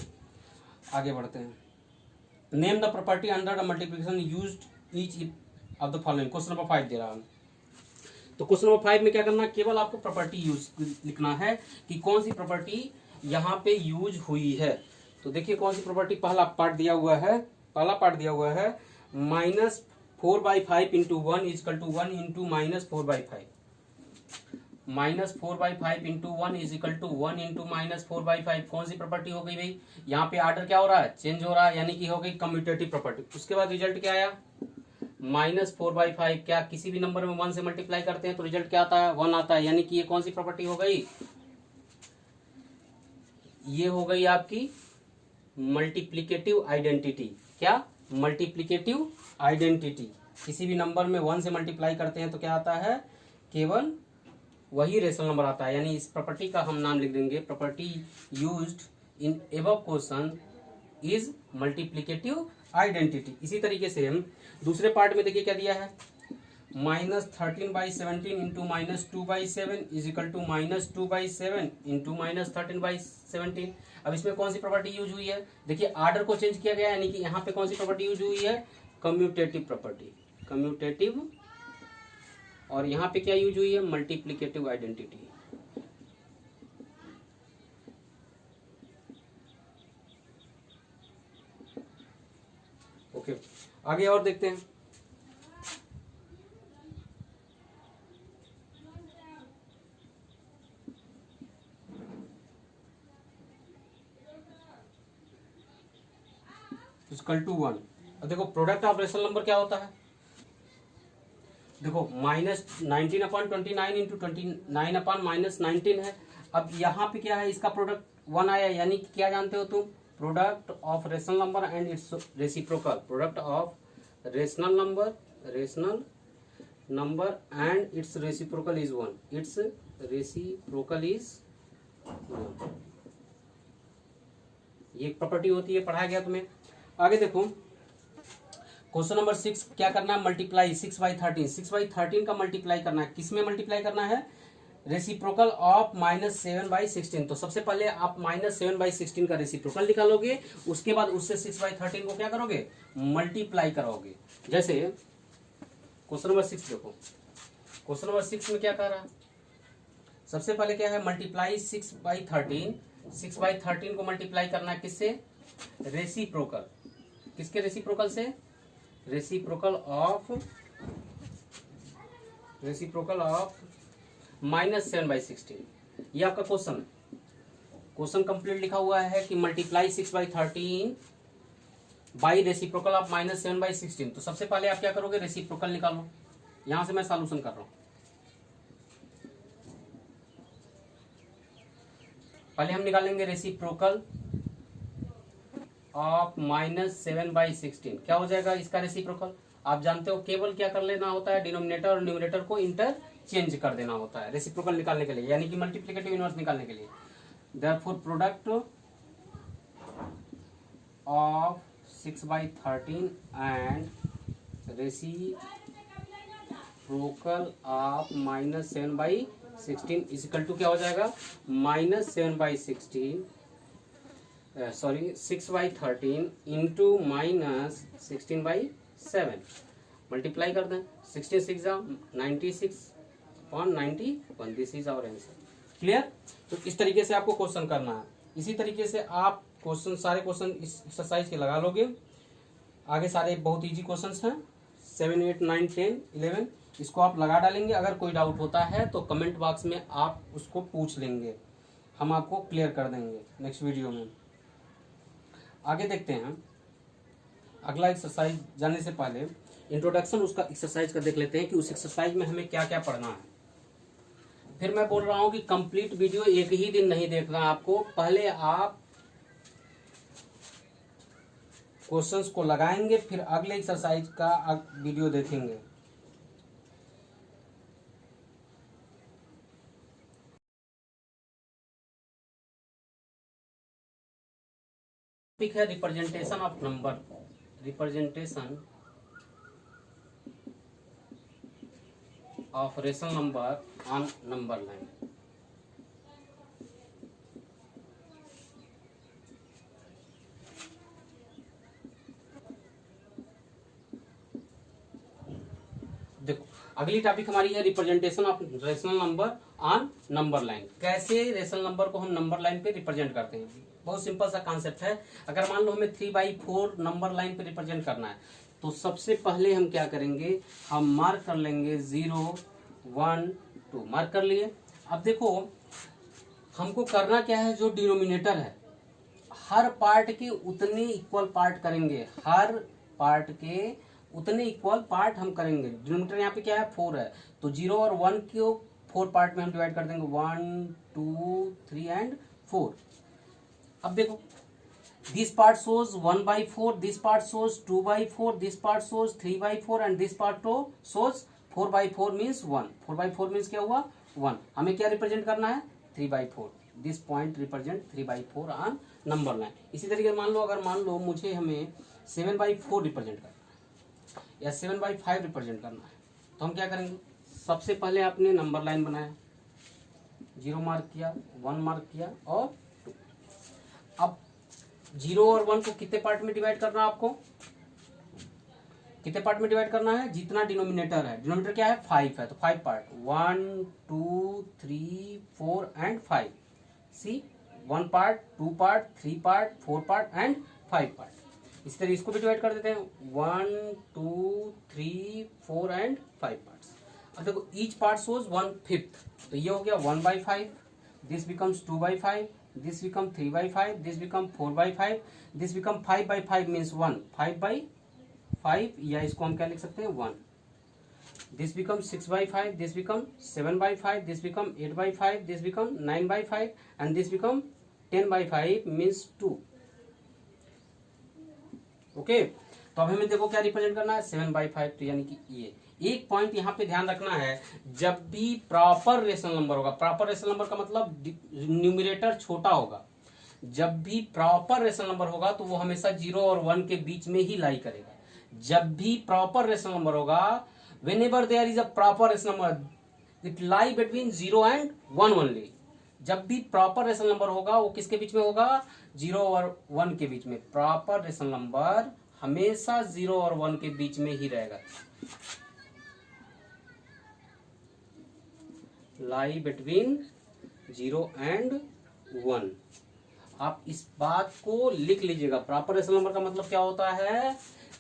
आगे बढ़ते हैं। Name the property under the multiplication used each of the following. Question number 5 दे रहा हूं। तो क्वेश्चन नंबर 5 में क्या करना है, केवल आपको प्रॉपर्टी यूज लिखना है कि कौन सी प्रॉपर्टी यहाँ पे यूज हुई है। तो देखिए कौन सी प्रॉपर्टी, पहला पार्ट दिया हुआ है -4/5 into 1 is equal to 1 into -4/5, -4/5 into 1 is equal to 1 into -4/5। कौन सी प्रॉपर्टी हो गई भाई, यहाँ पे आर्डर क्या हो रहा है, चेंज हो रहा है, यानी कि हो गई कम्यूटेटिव प्रॉपर्टी। उसके बाद रिजल्ट क्या आया, -4/5, क्या किसी भी नंबर में 1 से मल्टीप्लाई करते हैं तो रिजल्ट क्या आता है, 1 आता है, यानी कि ये कौन सी प्रॉपर्टी हो गई, ये हो गई आपकी मल्टीप्लीकेटिव आइडेंटिटी। क्या, मल्टीप्लीकेटिव आइडेंटिटी। किसी भी नंबर में 1 से मल्टीप्लाई करते हैं तो क्या आता है, केवल वही रेशनल नंबर आता है, यानी इस प्रॉपर्टी का हम नाम लिख देंगे, property used in above question is multiplicative identity. इसी तरीके से हम दूसरे पार्ट में देखिए क्या दिया है, -13/17 into -2/7 is equal to -2/7 into -13/17। अब इसमें कौन सी प्रॉपर्टी यूज हुई है, देखिए आर्डर को चेंज किया गया, यानी कि यहाँ पे कौन सी प्रॉपर्टी यूज हुई है, कम्यूटेटिव प्रॉपर्टी, कम्यूटेटिव, और यहाँ पे क्या यूज हुई है, मल्टीप्लीकेटिव आइडेंटिटी। ओके, आगे और देखते हैं। Equal to 1। अब देखो प्रोडक्ट ऑफ रेशनल नंबर क्या होता है, देखो -19/29 इंटू 29/-19 है। अब यहाँ पे क्या है, इसका प्रोडक्ट 1 आया, यानी कि क्या जानते हो तुम, product of rational number and it's reciprocal, product of rational number and it's reciprocal is 1, it's reciprocal is 1। ये एक प्रॉपर्टी होती है, पढ़ाया गया तुम्हें। आगे देखो क्वेश्चन नंबर 6, क्या करना है, मल्टीप्लाई 6/13, 6/13 का मल्टीप्लाई करना है, किसमें मल्टीप्लाई करना है, रेसिप्रोकल ऑफ -7/16। तो सबसे पहले आप -7/16 का रेसिप्रोकल निकालोगे, उसके बाद उससे 6/13 को क्या करोगे, मल्टीप्लाई करोगे। जैसे क्वेश्चन नंबर 6 देखो, क्वेश्चन नंबर 6 में क्या कह रहा है, सबसे पहले क्या है, मल्टीप्लाई 6/13, 6/13 को मल्टीप्लाई करना है किससे, रेसिप्रोकल, किसके रेसिप्रोकल से, रेसिप्रोकल ऑफ -7/16। ये आपका क्वेश्चन कंप्लीट लिखा हुआ है कि मल्टीप्लाई 6/13 बाई रेसिप्रोकल ऑफ -7/16। तो सबसे पहले आप क्या करोगे, रेसिप्रोकल निकालो, यहां से मैं सॉल्यूशन कर रहा हूं। पहले हम निकालेंगे रेसिप्रोकल ऑफ -7/16, क्या हो जाएगा इसका रेसिप्रोकल, आप जानते हो केवल क्या कर लेना होता है, डिनोमिनेटर और न्यूमरेटर को इंटरचेंज कर देना होता है रेसिप्रोकल निकालने के लिए, यानी कि मल्टीप्लिकेटिव इनवर्स निकालने के लिए। Therefore product of 6/13 and reciprocal of -7/16 is equal to क्या हो जाएगा, -7/16 सॉरी 6/13 इंटू -16/7 मल्टीप्लाई कर दें, 66 96/91, this is our answer. Clear. तो इस तरीके से आपको क्वेश्चन करना है, इसी तरीके से आप क्वेश्चन सारे क्वेश्चन इस एक्सरसाइज के लगा लोगे। आगे सारे बहुत इजी क्वेश्चंस हैं, 7 8 9 10 11, इसको आप लगा डालेंगे। अगर कोई डाउट होता है तो कमेंट बॉक्स में आप उसको पूछ लेंगे, हम आपको क्लियर कर देंगे नेक्स्ट वीडियो में। आगे देखते हैं अगला एक्सरसाइज जाने से पहले इंट्रोडक्शन उसका एक्सरसाइज का देख लेते हैं कि उस एक्सरसाइज में हमें क्या क्या पढ़ना है। फिर मैं बोल रहा हूं कि कंप्लीट वीडियो एक ही दिन नहीं देखना आपको, पहले आप क्वेश्चंस को लगाएंगे फिर अगले एक्सरसाइज का वीडियो देखेंगे। टॉपिक है representation of number, representation of rational number on number line. देखो अगली टॉपिक हमारी है representation of rational number on number line. कैसे रेशनल नंबर को हम नंबर लाइन पे रिप्रेजेंट करते हैं। बहुत सिंपल सा कॉन्सेप्ट है। अगर मान लो हमें 3/4 नंबर लाइन पे रिप्रेजेंट करना है तो सबसे पहले हम क्या करेंगे, हम मार्क कर लेंगे 0 1 2 मार्क कर लिए। अब देखो हमको करना क्या है, जो डिनोमिनेटर है हर पार्ट के उतने इक्वल पार्ट करेंगे, हर पार्ट के उतने इक्वल पार्ट हम करेंगे। डिनोमिनेटर यहाँ पे क्या है 4 है, तो 0 और 1 को 4 पार्ट में हम डिवाइड कर देंगे 1 2 3 एंड 4। अब देखो this part shows 1/4, this part shows 2/4, this part shows 3/4 and this part shows 4/4 means 1। 4/4 means क्या हुआ 1। हमें क्या रिप्रेजेंट करना है 3/4। This point represent 3/4 on number line. इसी तरीके मान लो मुझे हमें 7/4 रिप्रेजेंट करना है या 7/5 रिप्रेजेंट करना है, तो हम क्या करेंगे, सबसे पहले आपने नंबर लाइन बनाया, 0 मार्क किया, 1 मार्क किया और 2। अब 0 और 1 को कितने पार्ट में डिवाइड करना है, आपको कितने पार्ट में डिवाइड करना है, जितना डिनोमिनेटर है। डिनोमिनेटर क्या है 5 है, तो 5 part 1 2 3 4 and 5। See 1 part 2 part 3 part 4 part and 5 part. इस तरह इसको भी डिवाइड कर देते हैं 1 2 3 4 एंड 5 पार्ट्स। अब देखो ईच पार्ट शोज 1/5, तो ये हो गया 1/5, this becomes 2/5, this become 3/5, this become 4/5, this become 5/5 means 1, 5/5 या इसको हम क्या लिख सकते हैं 1। this become 6/5, this become 7/5, this become 8/5, this become 9/5 and this become 10/5 means 2। Okay तो अब हमें देखो क्या रिप्रेजेंट करना है 7/5, तो यानी कि ये एक पॉइंट यहाँ पे ध्यान रखना है, जब भी प्रॉपर रेशनल नंबर होगा, प्रॉपर रेशनल नंबर का मतलब न्यूमरेटर छोटा होगा, जब भी प्रॉपर रेशनल नंबर होगा तो वो हमेशा 0 और 1 के बीच में ही लाई करेगा। जब भी प्रॉपर रेशनल नंबर होगा, whenever there is a proper rational number it lie between 0 and 1 only। जब भी प्रॉपर रेशनल नंबर होगा वो किसके बीच में होगा 0 और 1 के बीच में। प्रॉपर रेशनल नंबर हमेशा 0 और 1 के बीच में ही रहेगा, लाई बिटवीन 0 एंड 1। आप इस बात को लिख लीजिएगा। प्रॉपर रेशनल नंबर का मतलब क्या होता है,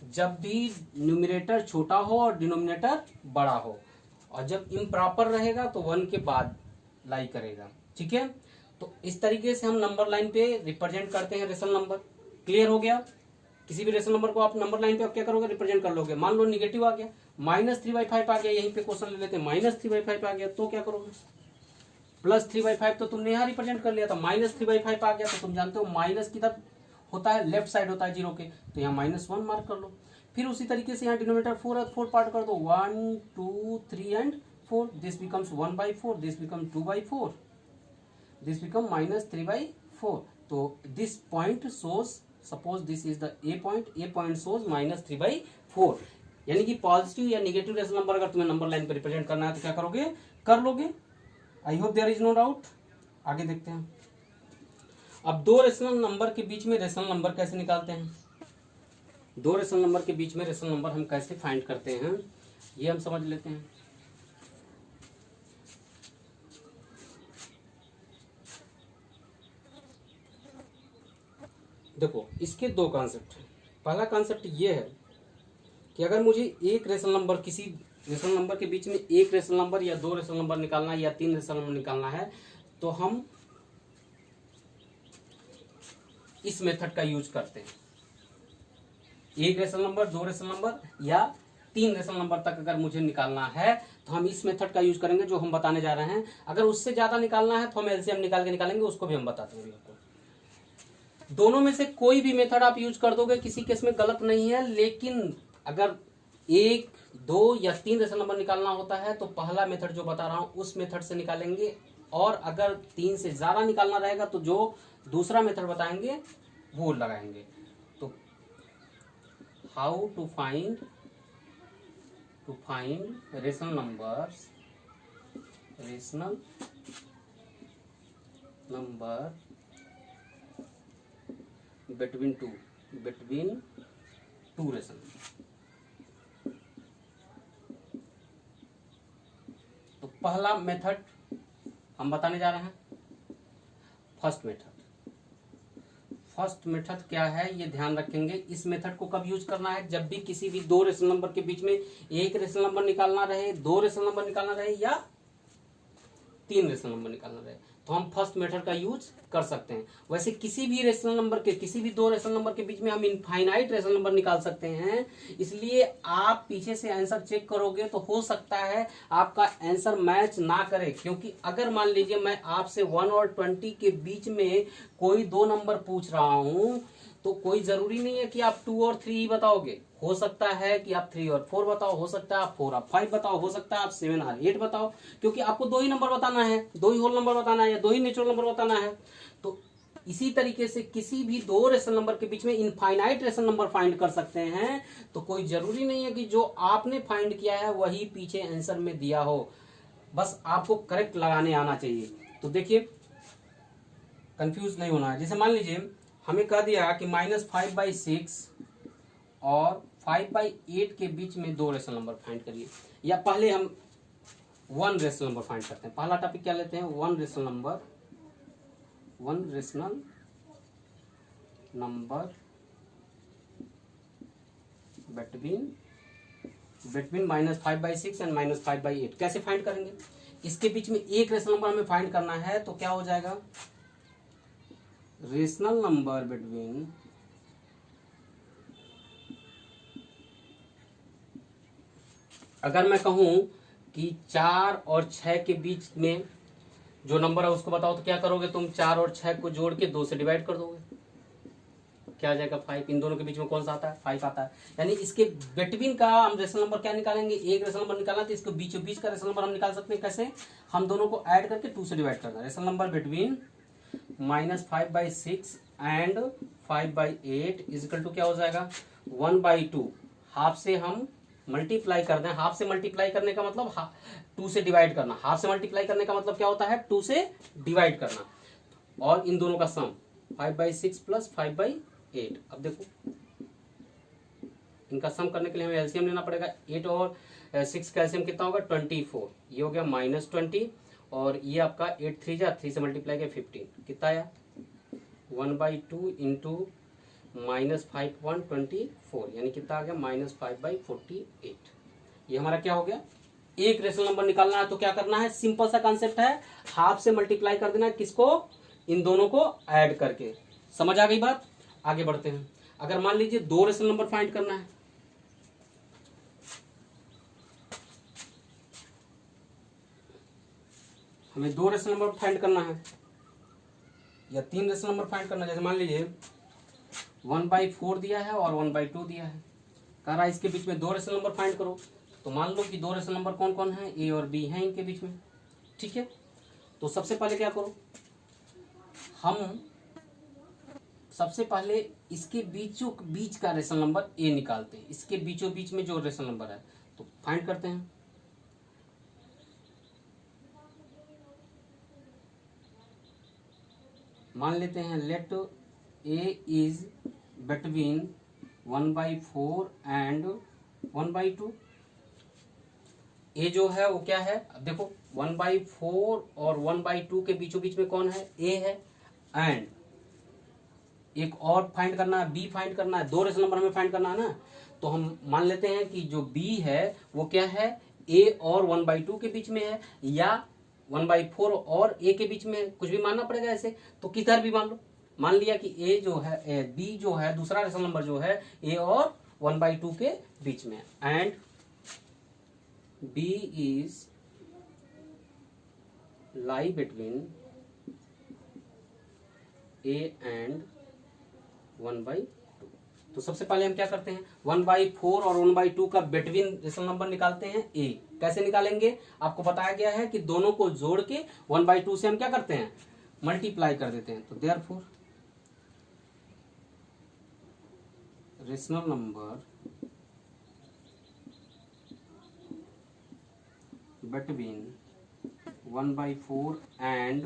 जब भी न्यूमरेटर छोटा हो और डिनोमिनेटर बड़ा हो, और जब इम्प्रॉपर रहेगा तो 1 के बाद लाई करेगा। ठीक है, तो इस तरीके से हम नंबर लाइन पे रिप्रेजेंट करते हैं रेशनल नंबर। क्लियर हो गया। किसी भी रेशनल नंबर को आप नंबर लाइन पे आप क्या करोगे रिप्रेजेंट कर लोगे। मान लो निगेटिव आ गया, -3/5 आ गया, यहीं पे क्वेश्चन ले लेते हैं, -3/5 आ गया तो क्या करोगे, +3/5 तो तुमने यहाँ रिप्रेजेंट कर लिया था, -3/5 आ गया तो तुम जानते हो माइनस किधर होता है, लेफ्ट साइड होता है 0 के, तो यहाँ -1 मार्क कर लो। फिर उसी तरीके से यहाँ डिनोमिनेटर 4 है, 4 पार्ट कर दो 1 2 3 and 4, this becomes 1/4, this become 2/4, this become -3/4। तो this point shows, suppose this is the A point shows -3/4। यानी कि पॉजिटिव या निगेटिव रेशनल नंबर अगर तुम्हें नंबर लाइन पर रिप्रेजेंट करना है तो क्या करोगे, कर लोगे। I hope there is no doubt. आगे देखते हैं। अब दो रेशनल नंबर के बीच में रेशनल नंबर कैसे निकालते हैं, दो रेशनल नंबर के बीच में रेशनल नंबर हम कैसे फाइंड करते हैं, ये हम समझ लेते हैं। देखो इसके दो कॉन्सेप्ट हैं। पहला कॉन्सेप्ट ये है कि अगर मुझे एक रेशनल नंबर, किसी रेशनल नंबर के बीच में एक रेशनल नंबर या दो रेशनल नंबर निकालना है या 3 रेशनल नंबर निकालना है, तो हम इस मेथड का यूज करते हैं। एक रेशनल नंबर, दो रेशनल नंबर या 3 रेशनल नंबर तक अगर मुझे निकालना है तो हम इस मेथड का यूज करेंगे जो हम बताने जा रहे हैं। अगर उससे ज्यादा निकालना है तो हम एलसीएम निकाल के निकालेंगे, उसको भी हम बताते हैं आपको। दोनों में से कोई भी मेथड आप यूज कर दोगे, किसी केस में गलत नहीं है, लेकिन अगर 1 2 या 3 रेशनल नंबर निकालना होता है तो पहला मेथड जो बता रहा हूं उस मेथड से निकालेंगे, और अगर 3 से ज्यादा निकालना रहेगा तो जो दूसरा मेथड बताएंगे वो लगाएंगे। तो how to find rational number between two rational. पहला मेथड हम बताने जा रहे हैं, फर्स्ट मेथड। फर्स्ट मेथड क्या है ये ध्यान रखेंगे। इस मेथड को कब यूज करना है, जब भी किसी भी दो रेशनल नंबर के बीच में एक रेशनल नंबर निकालना रहे, दो रेशनल नंबर निकालना रहे या तीन रेशनल नंबर निकालना रहे, तो हम फर्स्ट मेथड का यूज कर सकते हैं। वैसे किसी भी रेशनल नंबर के, किसी भी दो रेशनल नंबर के बीच में हम इनफाइनाइट रेशनल नंबर निकाल सकते हैं। इसलिए आप पीछे से आंसर चेक करोगे तो हो सकता है आपका आंसर मैच ना करे, क्योंकि अगर मान लीजिए मैं आपसे 1 और 20 के बीच में कोई दो नंबर पूछ रहा हूं, तो कोई जरूरी नहीं है कि आप 2 और 3 ही बताओगे। हो सकता है कि आप 3 और 4 बताओ, हो सकता है आप 4 और 5 बताओ, हो सकता है आप 7 और 8 बताओ, क्योंकि आपको दो ही नंबर बताना है, दो ही होल नंबर बताना है या दो ही नेचुरल नंबर बताना है। तो इसी तरीके से किसी भी दो रेशनल नंबर के बीच में इनफाइनाइट रेशनल नंबर फाइंड कर सकते हैं। तो कोई जरूरी नहीं है कि जो आपने फाइंड किया है वही पीछे आंसर में दिया हो, बस आपको करेक्ट लगाने आना चाहिए। तो देखिए कंफ्यूज नहीं होना है। जैसे मान लीजिए हमें कह दिया कि -5/6 और 5/8 के बीच में दो रेशनल नंबर फाइंड करिए, या पहले हम वन रेशनल नंबर फाइंड करते हैं। पहला टॉपिक क्या लेते हैं, one rational number between -5/6 and -5/8। कैसे फाइंड करेंगे, इसके बीच में एक रेशनल नंबर हमें फाइंड करना है, तो क्या हो जाएगा, रेशनल नंबर बिटवीन अगर मैं कहूं कि 4 और 6 के बीच में जो नंबर है उसको बताओ, तो क्या करोगे तुम, 4 और 6 को जोड़ के 2 से डिवाइड कर दोगे, क्या आ जाएगा 5। इन दोनों के बीच में कौन सा आता है, 5 आता है। यानी इसके बिटवीन का हम रेशनल नंबर क्या निकालेंगे, एक रेशनल नंबर निकालना, तो इसके बीचों बीच का रेशनल नंबर हम निकाल सकते हैं। कैसे, हम दोनों को ऐड करके 2 से डिवाइड करना। Rational number between -5/6 and 5/8 is equal to क्या हो जाएगा, 1/2। हाफ से हम मल्टीप्लाई कर दें, हाफ से मल्टीप्लाई करने का मतलब 2 से डिवाइड करना, हाफ से मल्टीप्लाई करने का मतलब क्या होता है, 2 से डिवाइड करना, और इन दोनों का सम 5/6 प्लस 5/8। अब देखो इनका सम करने के लिए हमें एलसीएम लेना पड़ेगा। 8 और 6 का एलसीएम कितना होगा, 24। ये हो गया -20, और ये आपका 8 3 जा 3 से मल्टीप्लाई किया 15, कितना आया 1/2 इंटू -5 124, यानी कितना आ गया -5/48। ये हमारा क्या हो गया, एक रेशनल नंबर निकालना है तो क्या करना है, सिंपल सा कॉन्सेप्ट है, हाफ से मल्टीप्लाई कर देना है, किसको, इन दोनों को ऐड करके। समझ आ गई बात, आगे बढ़ते हैं। अगर मान लीजिए दो रेशनल नंबर फाइंड करना है, हमें दो रेशनल नंबर फाइंड करना है या तीन रेशनल नंबर फाइंड करना है। जैसे मान लीजिए 1/4 दिया है और 1/2 दिया है, कह रहा है इसके बीच में दो रेशनल नंबर फाइंड करो। तो मान लो कि दो रेशनल नंबर कौन कौन है, ए और बी हैं इनके बीच में, ठीक है। तो सबसे पहले क्या करो, हम सबसे पहले इसके बीचों बीच का रेशनल नंबर ए निकालते हैं। इसके बीचों बीच में जो रेशनल नंबर है तो फाइंड करते हैं। मान लेते हैं let A is between 1/4 and 1/2। A जो है वो क्या है, अब देखो 1/4 और 1/2 के बीचों बीच में कौन है, ए है। एंड एक और फाइंड करना है, बी फाइंड करना है, दो रेशनल नंबर हमें फाइंड करना है ना। तो हम मान लेते हैं कि जो बी है वो क्या है, ए और 1/2 के बीच में है, या 1/4 और ए के बीच में, कुछ भी मानना पड़ेगा ऐसे। तो किधर भी मान लो, मान लिया कि ए जो है, बी जो है दूसरा रेशनल नंबर जो है ए और 1/2 के बीच में, and B is lie between A and 1/2। तो सबसे पहले हम क्या करते हैं, 1/4 और 1/2 का बिटवीन रेशनल नंबर निकालते हैं ए। कैसे निकालेंगे, आपको बताया गया है कि दोनों को जोड़ के 1/2 से हम क्या करते हैं, मल्टीप्लाई कर देते हैं। तो therefore rational number between 1/4 and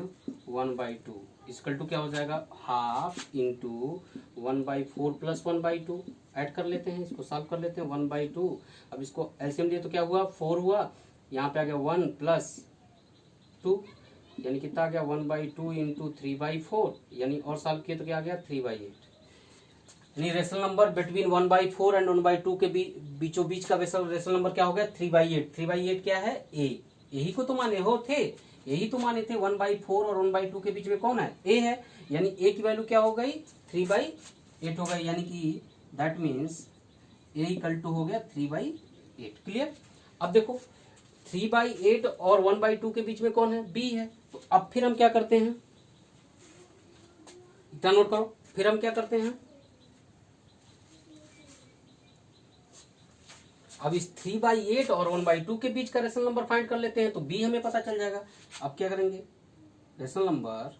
1/2 is equal to क्या हो जाएगा, हाफ इंटू 1/4 प्लस 1/2। ऐड कर लेते हैं, इसको सॉल्व कर लेते हैं। 1/2, अब इसको एलसीएम दिए तो क्या हुआ, 4 हुआ, यहाँ पे आ गया 1 प्लस 2 यानी कितना आ गया 1/2 इंटू 3/4 यानी और सॉल्व किया तो क्या आ गया 3/8 यानी रेशनल नंबर बिटवीन 1/4 एंड 1/2 के बीचों बीच का रेशनल नंबर क्या हो गया 3/8। 3/8 क्या है ए, यही को तो माने हो थे, यही तो माने थे 1/4 और 1/2 के बीच में कौन है ए है, यानी ए की वैल्यू क्या हो गई 3/8 हो गई, यानी कि that means A equal to हो गया 3/8। क्लियर। अब देखो 3/8 और 1/2 के बीच में कौन है बी है, तो अब फिर हम क्या करते हैं, इतना नोट करो, फिर हम क्या करते हैं, अब इस 3/8 और 1/2 के बीच का रेशनल नंबर फाइंड कर लेते हैं, तो बी हमें पता चल जाएगा। अब क्या करेंगे, रेशनल नंबर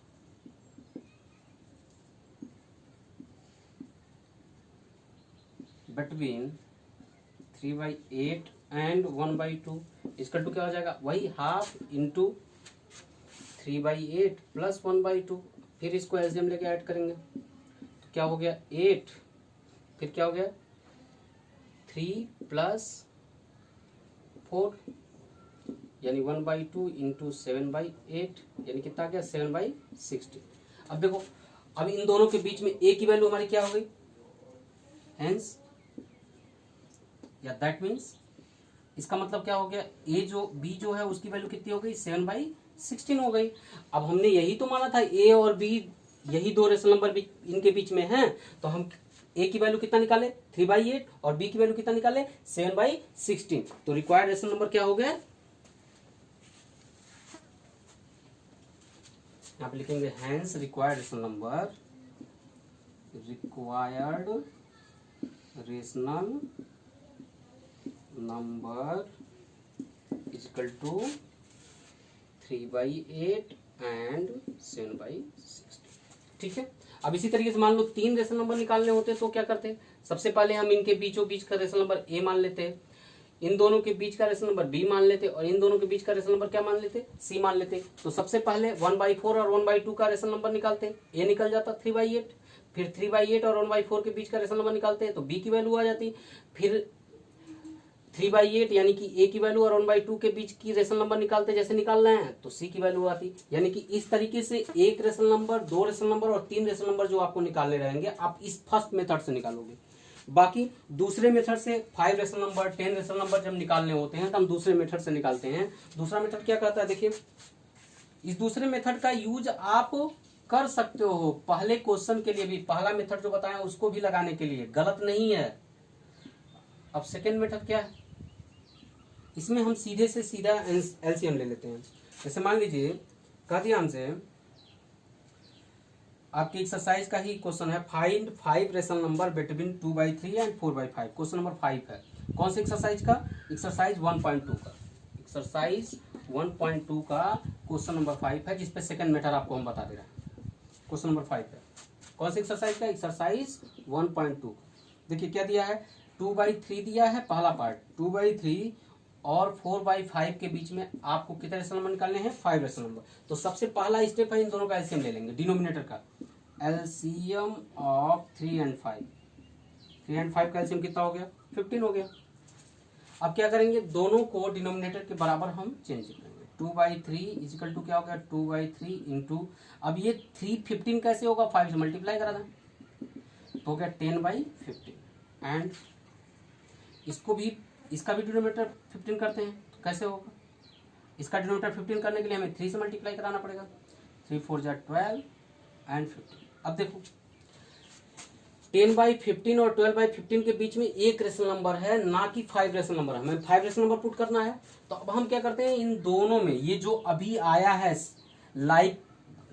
बिटवीन 3/8 एंड 1/2 इसका टू क्या हो जाएगा, वही हाफ इंटू 3/8 प्लस 1/2, फिर इसको एलसीएम लेके ऐड करेंगे तो क्या हो गया 8, फिर क्या हो गया 3 प्लस 4 यानी 1/2 इंटू 7/8 यानी कितना आ गया 7/60। अब देखो, अब इन दोनों के बीच में ए की वैल्यू हमारी क्या हो गई, हेंस या दैट मीन्स इसका मतलब क्या हो गया, ए जो बी जो है उसकी वैल्यू कितनी हो गई 7/16 हो गई। अब हमने यही तो माना था ए और बी यही दो रेशनल नंबर इनके बीच में हैं, तो हम ए की वैल्यू कितना निकाले 3/8 और बी की वैल्यू कितना निकाले 7/16, तो रिक्वायर्ड रेशनल नंबर क्या हो गया, आप लिखेंगे hence required rational number, required rational number equal to 3/8 and 7/16। ठीक है। अब इसी तरीके से मान लो 3 रेशनल नंबर निकालने होते तो क्या करते, सबसे पहले हम इनके बीचों बीच का रेशनल नंबर ए मान लेते हैं, इन दोनों के बीच का रेशनल नंबर बी मान लेते और इन दोनों के बीच का रेशनल नंबर क्या मान लेते सी मान लेते। तो सबसे पहले 1/4 और 1/2 का रेशनल नंबर निकालते, ए निकल जाता 3/8, फिर 3/8 और 1/4 के बीच का रेशनल नंबर निकालते हैं तो बी की वैल्यू आ जाती, फिर 3/8 यानी कि ए की वैल्यू और 1/2 के बीच की रेशनल नंबर निकालते जैसे निकाल रहे हैं तो सी की वैल्यू आती, यानी कि इस तरीके से एक रेशनल नंबर, 2 रेशनल नंबर और 3 रेशनल नंबर जो आपको निकालने रहेंगे आप इस फर्स्ट मेथड से निकालोगे। बाकी दूसरे मेथड से 5 रेशनल नंबर, 10 रेशनल नंबर जब निकालने होते हैं तो हम दूसरे मेथड से निकालते हैं। दूसरा मेथड क्या कहता है, देखिए इस दूसरे मेथड का यूज आप कर सकते हो पहले क्वेश्चन के लिए भी, पहला मेथड जो बताया उसको भी लगाने के लिए, गलत नहीं है। अब सेकेंड मेथड क्या है, इसमें हम सीधे से सीधा एलसीएम ले लेते हैं। जैसे मान लीजिए कह दिया हमसे, आपकी एक्सरसाइज का ही क्वेश्चन है, find 5 rational number between 2/3 and 4/5। Question number 5 है, कौन सी एक्सरसाइज का, एक्सरसाइज 1.2 का, एक्सरसाइज 1.2 का क्वेश्चन नंबर 5 है, जिसपे सेकंड मेथड आपको हम बता दे रहे हैं। क्वेश्चन नंबर 5 है, कौन सी एक्सरसाइज का, एक्सरसाइज 1.2। देखिए क्या दिया है, 2/3 दिया है पहला पार्ट, 2/3 और 4/5 के बीच में आपको कितने रेशनल नंबर निकालने हैं, 5 रेशनल नंबर। तो सबसे पहला स्टेप है इन दोनों का एलसीएम ले लेंगे, डिनोमिनेटर का एलसीएम ऑफ 3 एंड 5। 3 एंड 5 का एलसीएम कितना हो गया 15 हो गया। अब क्या करेंगे, दोनों को डिनोमिनेटर के बराबर हम चेंज करेंगे, 2/3 इजिकल टू क्या हो गया 2/3 इंटू, अब ये 3 15 कैसे होगा, 5 से मल्टीप्लाई करा था तो हो गया 10/15 एंड इसको भी, इसका भी डिनोमिनेटर 15 करते हैं तो कैसे होगा, इसका डिनोमिनेटर 15 करने के लिए हमें 3 से मल्टीप्लाई कराना पड़ेगा, 3 4 जा 12 एंड 15। अब देखो 10/15 और 12/15 के बीच में एक रेशनल नंबर है, ना कि 5 रेशनल नंबर है, हमें 5 रेशनल नंबर पुट करना है। तो अब हम क्या करते हैं, इन दोनों में ये जो अभी आया है लाइक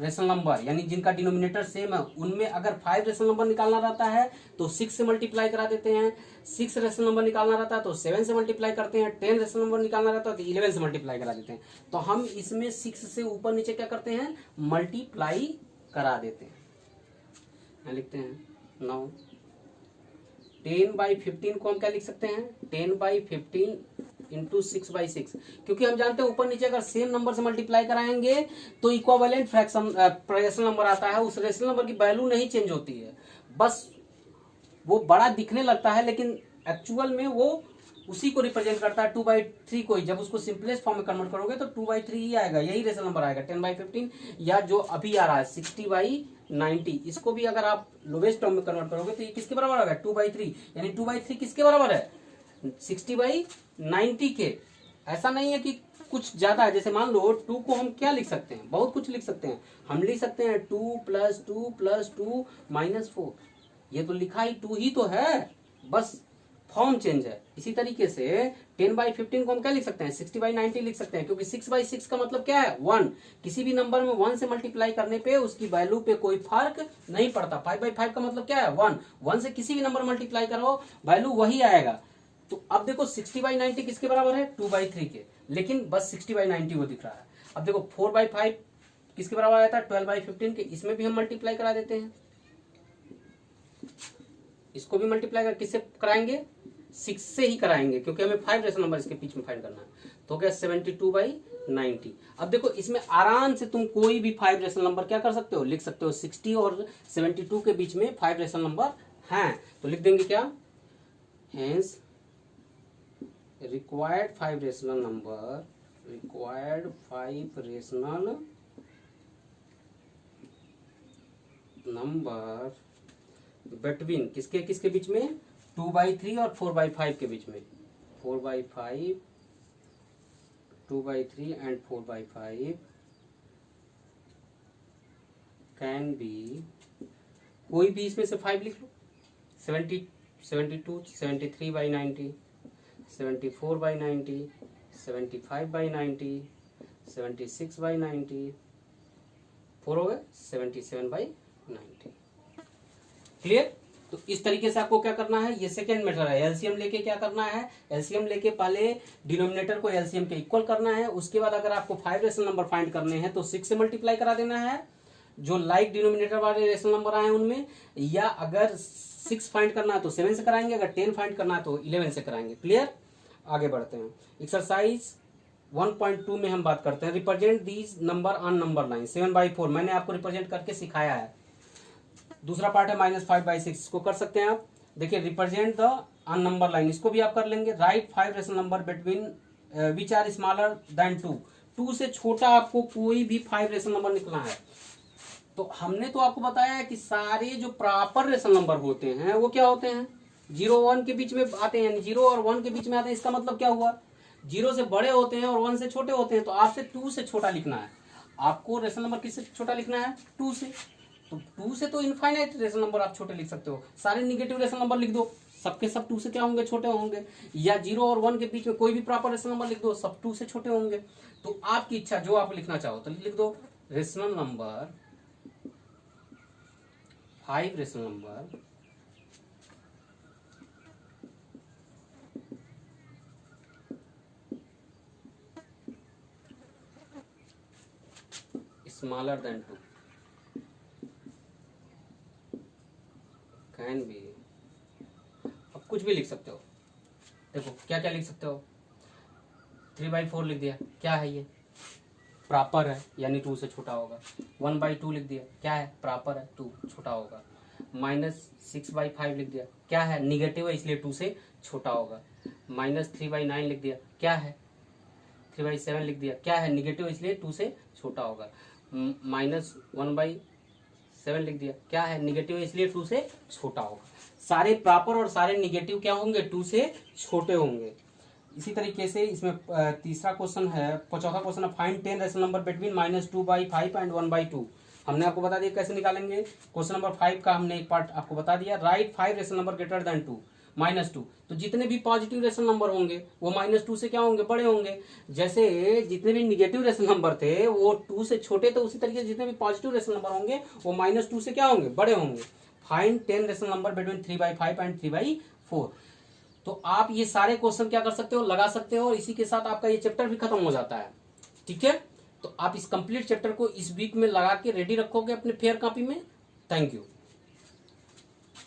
रेशनल नंबर यानी जिनका डिनोमिनेटर सेम है, उनमें अगर 5 रेशनल नंबर निकालना रहता है तो 6 से मल्टीप्लाई करा देते हैं, 6 रेशनल नंबर निकालना रहता है तो 7 से मल्टीप्लाई करते हैं, 10 रेशनल नंबर निकालना रहता है तो 11 से मल्टीप्लाई करा देते हैं। तो हम इसमें 6 से ऊपर नीचे क्या करते हैं, मल्टीप्लाई करा देते हैं। लिखते हैं नाउ 10/15 को हम क्या लिख सकते हैं, 10/15 इंटू 6/6, क्योंकि हम जानते हैं ऊपर नीचे अगर सेम नंबर से मल्टीप्लाई कराएंगे तो इक्विवेलेंट फ्रैक्शन रेशनल नंबर आता है, उस रेशनल नंबर की वैल्यू नहीं चेंज होती है, बस वो बड़ा दिखने लगता है लेकिन एक्चुअल में वो उसी को रिप्रेजेंट करता है 2/3 को ही। जब उसको सिंपलेस्ट फॉर्म में कन्वर्ट करोगे तो 2/3 ही आएगा, यही रेशनल नंबर आएगा 10/15, या जो अभी आ रहा है 60/90। इसको भी अगर आप लोवेस्ट टर्म में कन्वर्ट करोगे तो ये किसके बराबर आएगा 2/3, यानी 2/3 किसके बराबर है 60/90 के। ऐसा नहीं है कि कुछ ज्यादा है, जैसे मान लो 2 को हम क्या लिख सकते हैं, बहुत कुछ लिख सकते हैं। हम लिख सकते हैं 2 + 2 + 2 - 4, ये तो लिखा ही 2 ही तो है, बस फॉर्म चेंज है। इसी तरीके से 10/15 को हम क्या लिख सकते हैं 60/90 लिख सकते हैं, क्योंकि 6/6 का मतलब क्या है 1। किसी भी नंबर में 1 से मल्टीप्लाई करने पे उसकी वैल्यू पे कोई फर्क नहीं पड़ता। 5/5 का मतलब क्या है 1, 1 से किसी भी नंबर मल्टीप्लाई करो वैल्यू वही आएगा। तो अब देखो 60/90 किसके बराबर है 2/3 के, लेकिन बस 60/90 वो दिख रहा है। अब देखो 4/5 किसके बराबर आया था 12/15 के, इसमें भी हम मल्टीप्लाई करा देते हैं। इसको भी मल्टीप्लाई किससे कराएंगे 6 से ही कराएंगे, क्योंकि हमें 5 रेशनल नंबर इसके बीच में फाइंड करना है। तो क्या 72/90। अब देखो इसमें आराम से तुम कोई भी 5 रेशनल नंबर क्या कर सकते हो लिख सकते हो। 60 और 72 के बीच में 5 रेशनल नंबर हैं, तो लिख देंगे क्या hence required 5 rational number between किसके किसके बीच में 2/3 और 4/5 के बीच में 4/5 2/3 and 4/5 कैन बी, कोई भी इसमें से 5 लिख लो 70 72 73/90 74/90 75/90 76/90 4 हो गए 77/90। क्लियर। तो इस तरीके से आपको क्या करना है, ये सेकेंड मेथड है। एलसीएम लेके क्या करना है, एलसीएम लेके पहले डिनोमिनेटर को एलसीएम के इक्वल करना है। उसके बाद अगर आपको 5 रेशनल नंबर फाइंड करने हैं तो 6 से मल्टीप्लाई करा देना है जो लाइक डिनोमिनेटर वाले रेशनल नंबर आए उनमें, या अगर 6 फाइंड करना है तो 7 से कराएंगे, अगर 10 फाइंड करना है तो 11 से कराएंगे। क्लियर। आगे बढ़ते हैं। एक्सरसाइज 1.2 में हम बात करते हैं represent these number on number line. 7/4 मैंने आपको रिप्रेजेंट करके सिखाया है। दूसरा पार्ट है -5/6, इसको कर सकते हैं आप। देखिए represent the on number line, इसको भी आप कर लेंगे। Right 5 rational number between which are smaller than 2। 2 से छोटा आपको कोई भी 5 रेशनल नंबर निकलना है। तो हमने तो आपको बताया है कि सारे जो प्रॉपर रेशनल नंबर होते हैं वो क्या होते हैं 0 1 के बीच में आते हैं, 0 और 1 के बीच में आते हैं। इसका मतलब क्या हुआ 0 से बड़े होते हैं और 1 से छोटे होते हैं। तो आपसे 2 से छोटा लिखना है। आपको रेशनल नंबर किससे छोटा लिखना है 2 से। तो 2 से तो इनफाइनाइट रेशनल नंबर आप छोटे लिख सकते हो। सारे निगेटिव रेशनल नंबर लिख दो, सबके सब 2 से क्या होंगे छोटे होंगे। या 0 और 1 के बीच में कोई भी प्रॉपर रेशनल नंबर लिख दो, सब 2 से छोटे होंगे। तो आपकी इच्छा जो आप लिखना चाहो तो लिख दो। Rational number 5 rational number smaller than 2 can be. अब कुछ भी लिख सकते हो। देखो क्या क्या लिख सकते हो 3/4 लिख दिया, क्या है ये प्रॉपर है यानी 2 से छोटा होगा। 1/2 लिख दिया, क्या है प्रॉपर है 2 छोटा होगा। -6/5 लिख दिया, क्या है निगेटिव है इसलिए 2 से छोटा होगा। -3/9 लिख दिया, क्या है 3/7 लिख दिया, क्या है निगेटिव इसलिए 2 से छोटा होगा। -1/7 लिख दिया, क्या है निगेटिव इसलिए 2 से छोटा होगा। सारे प्रॉपर और सारे निगेटिव क्या होंगे 2 से छोटे होंगे। इसी तरीके से इसमें तीसरा क्वेश्चन है, चौथा क्वेश्चन है find 10 rational number between -2/5 and 1/2। हमने आपको बता दिया कैसे निकालेंगे। क्वेश्चन नंबर 5 का हमने एक पार्ट आपको बता दिया। Right 5 rational number greater than 2 -2। तो जितने भी पॉजिटिव रेशनल नंबर होंगे वो -2 से क्या होंगे बड़े होंगे। जैसे जितने भी निगेटिव रेशनल नंबर थे वो 2 से छोटे थे, उसी तरीके से जितने भी पॉजिटिव रेशनल नंबर होंगे वो -2 से क्या होंगे बड़े होंगे। Find 10 rational number between 3/5 and 3/4। तो आप ये सारे क्वेश्चन क्या कर सकते हो लगा सकते हो, और इसी के साथ आपका ये चैप्टर भी खत्म हो जाता है। ठीक है, तो आप इस कंप्लीट चैप्टर को इस वीक में लगा के रेडी रखोगे अपने फेयर कॉपी में। Thank you.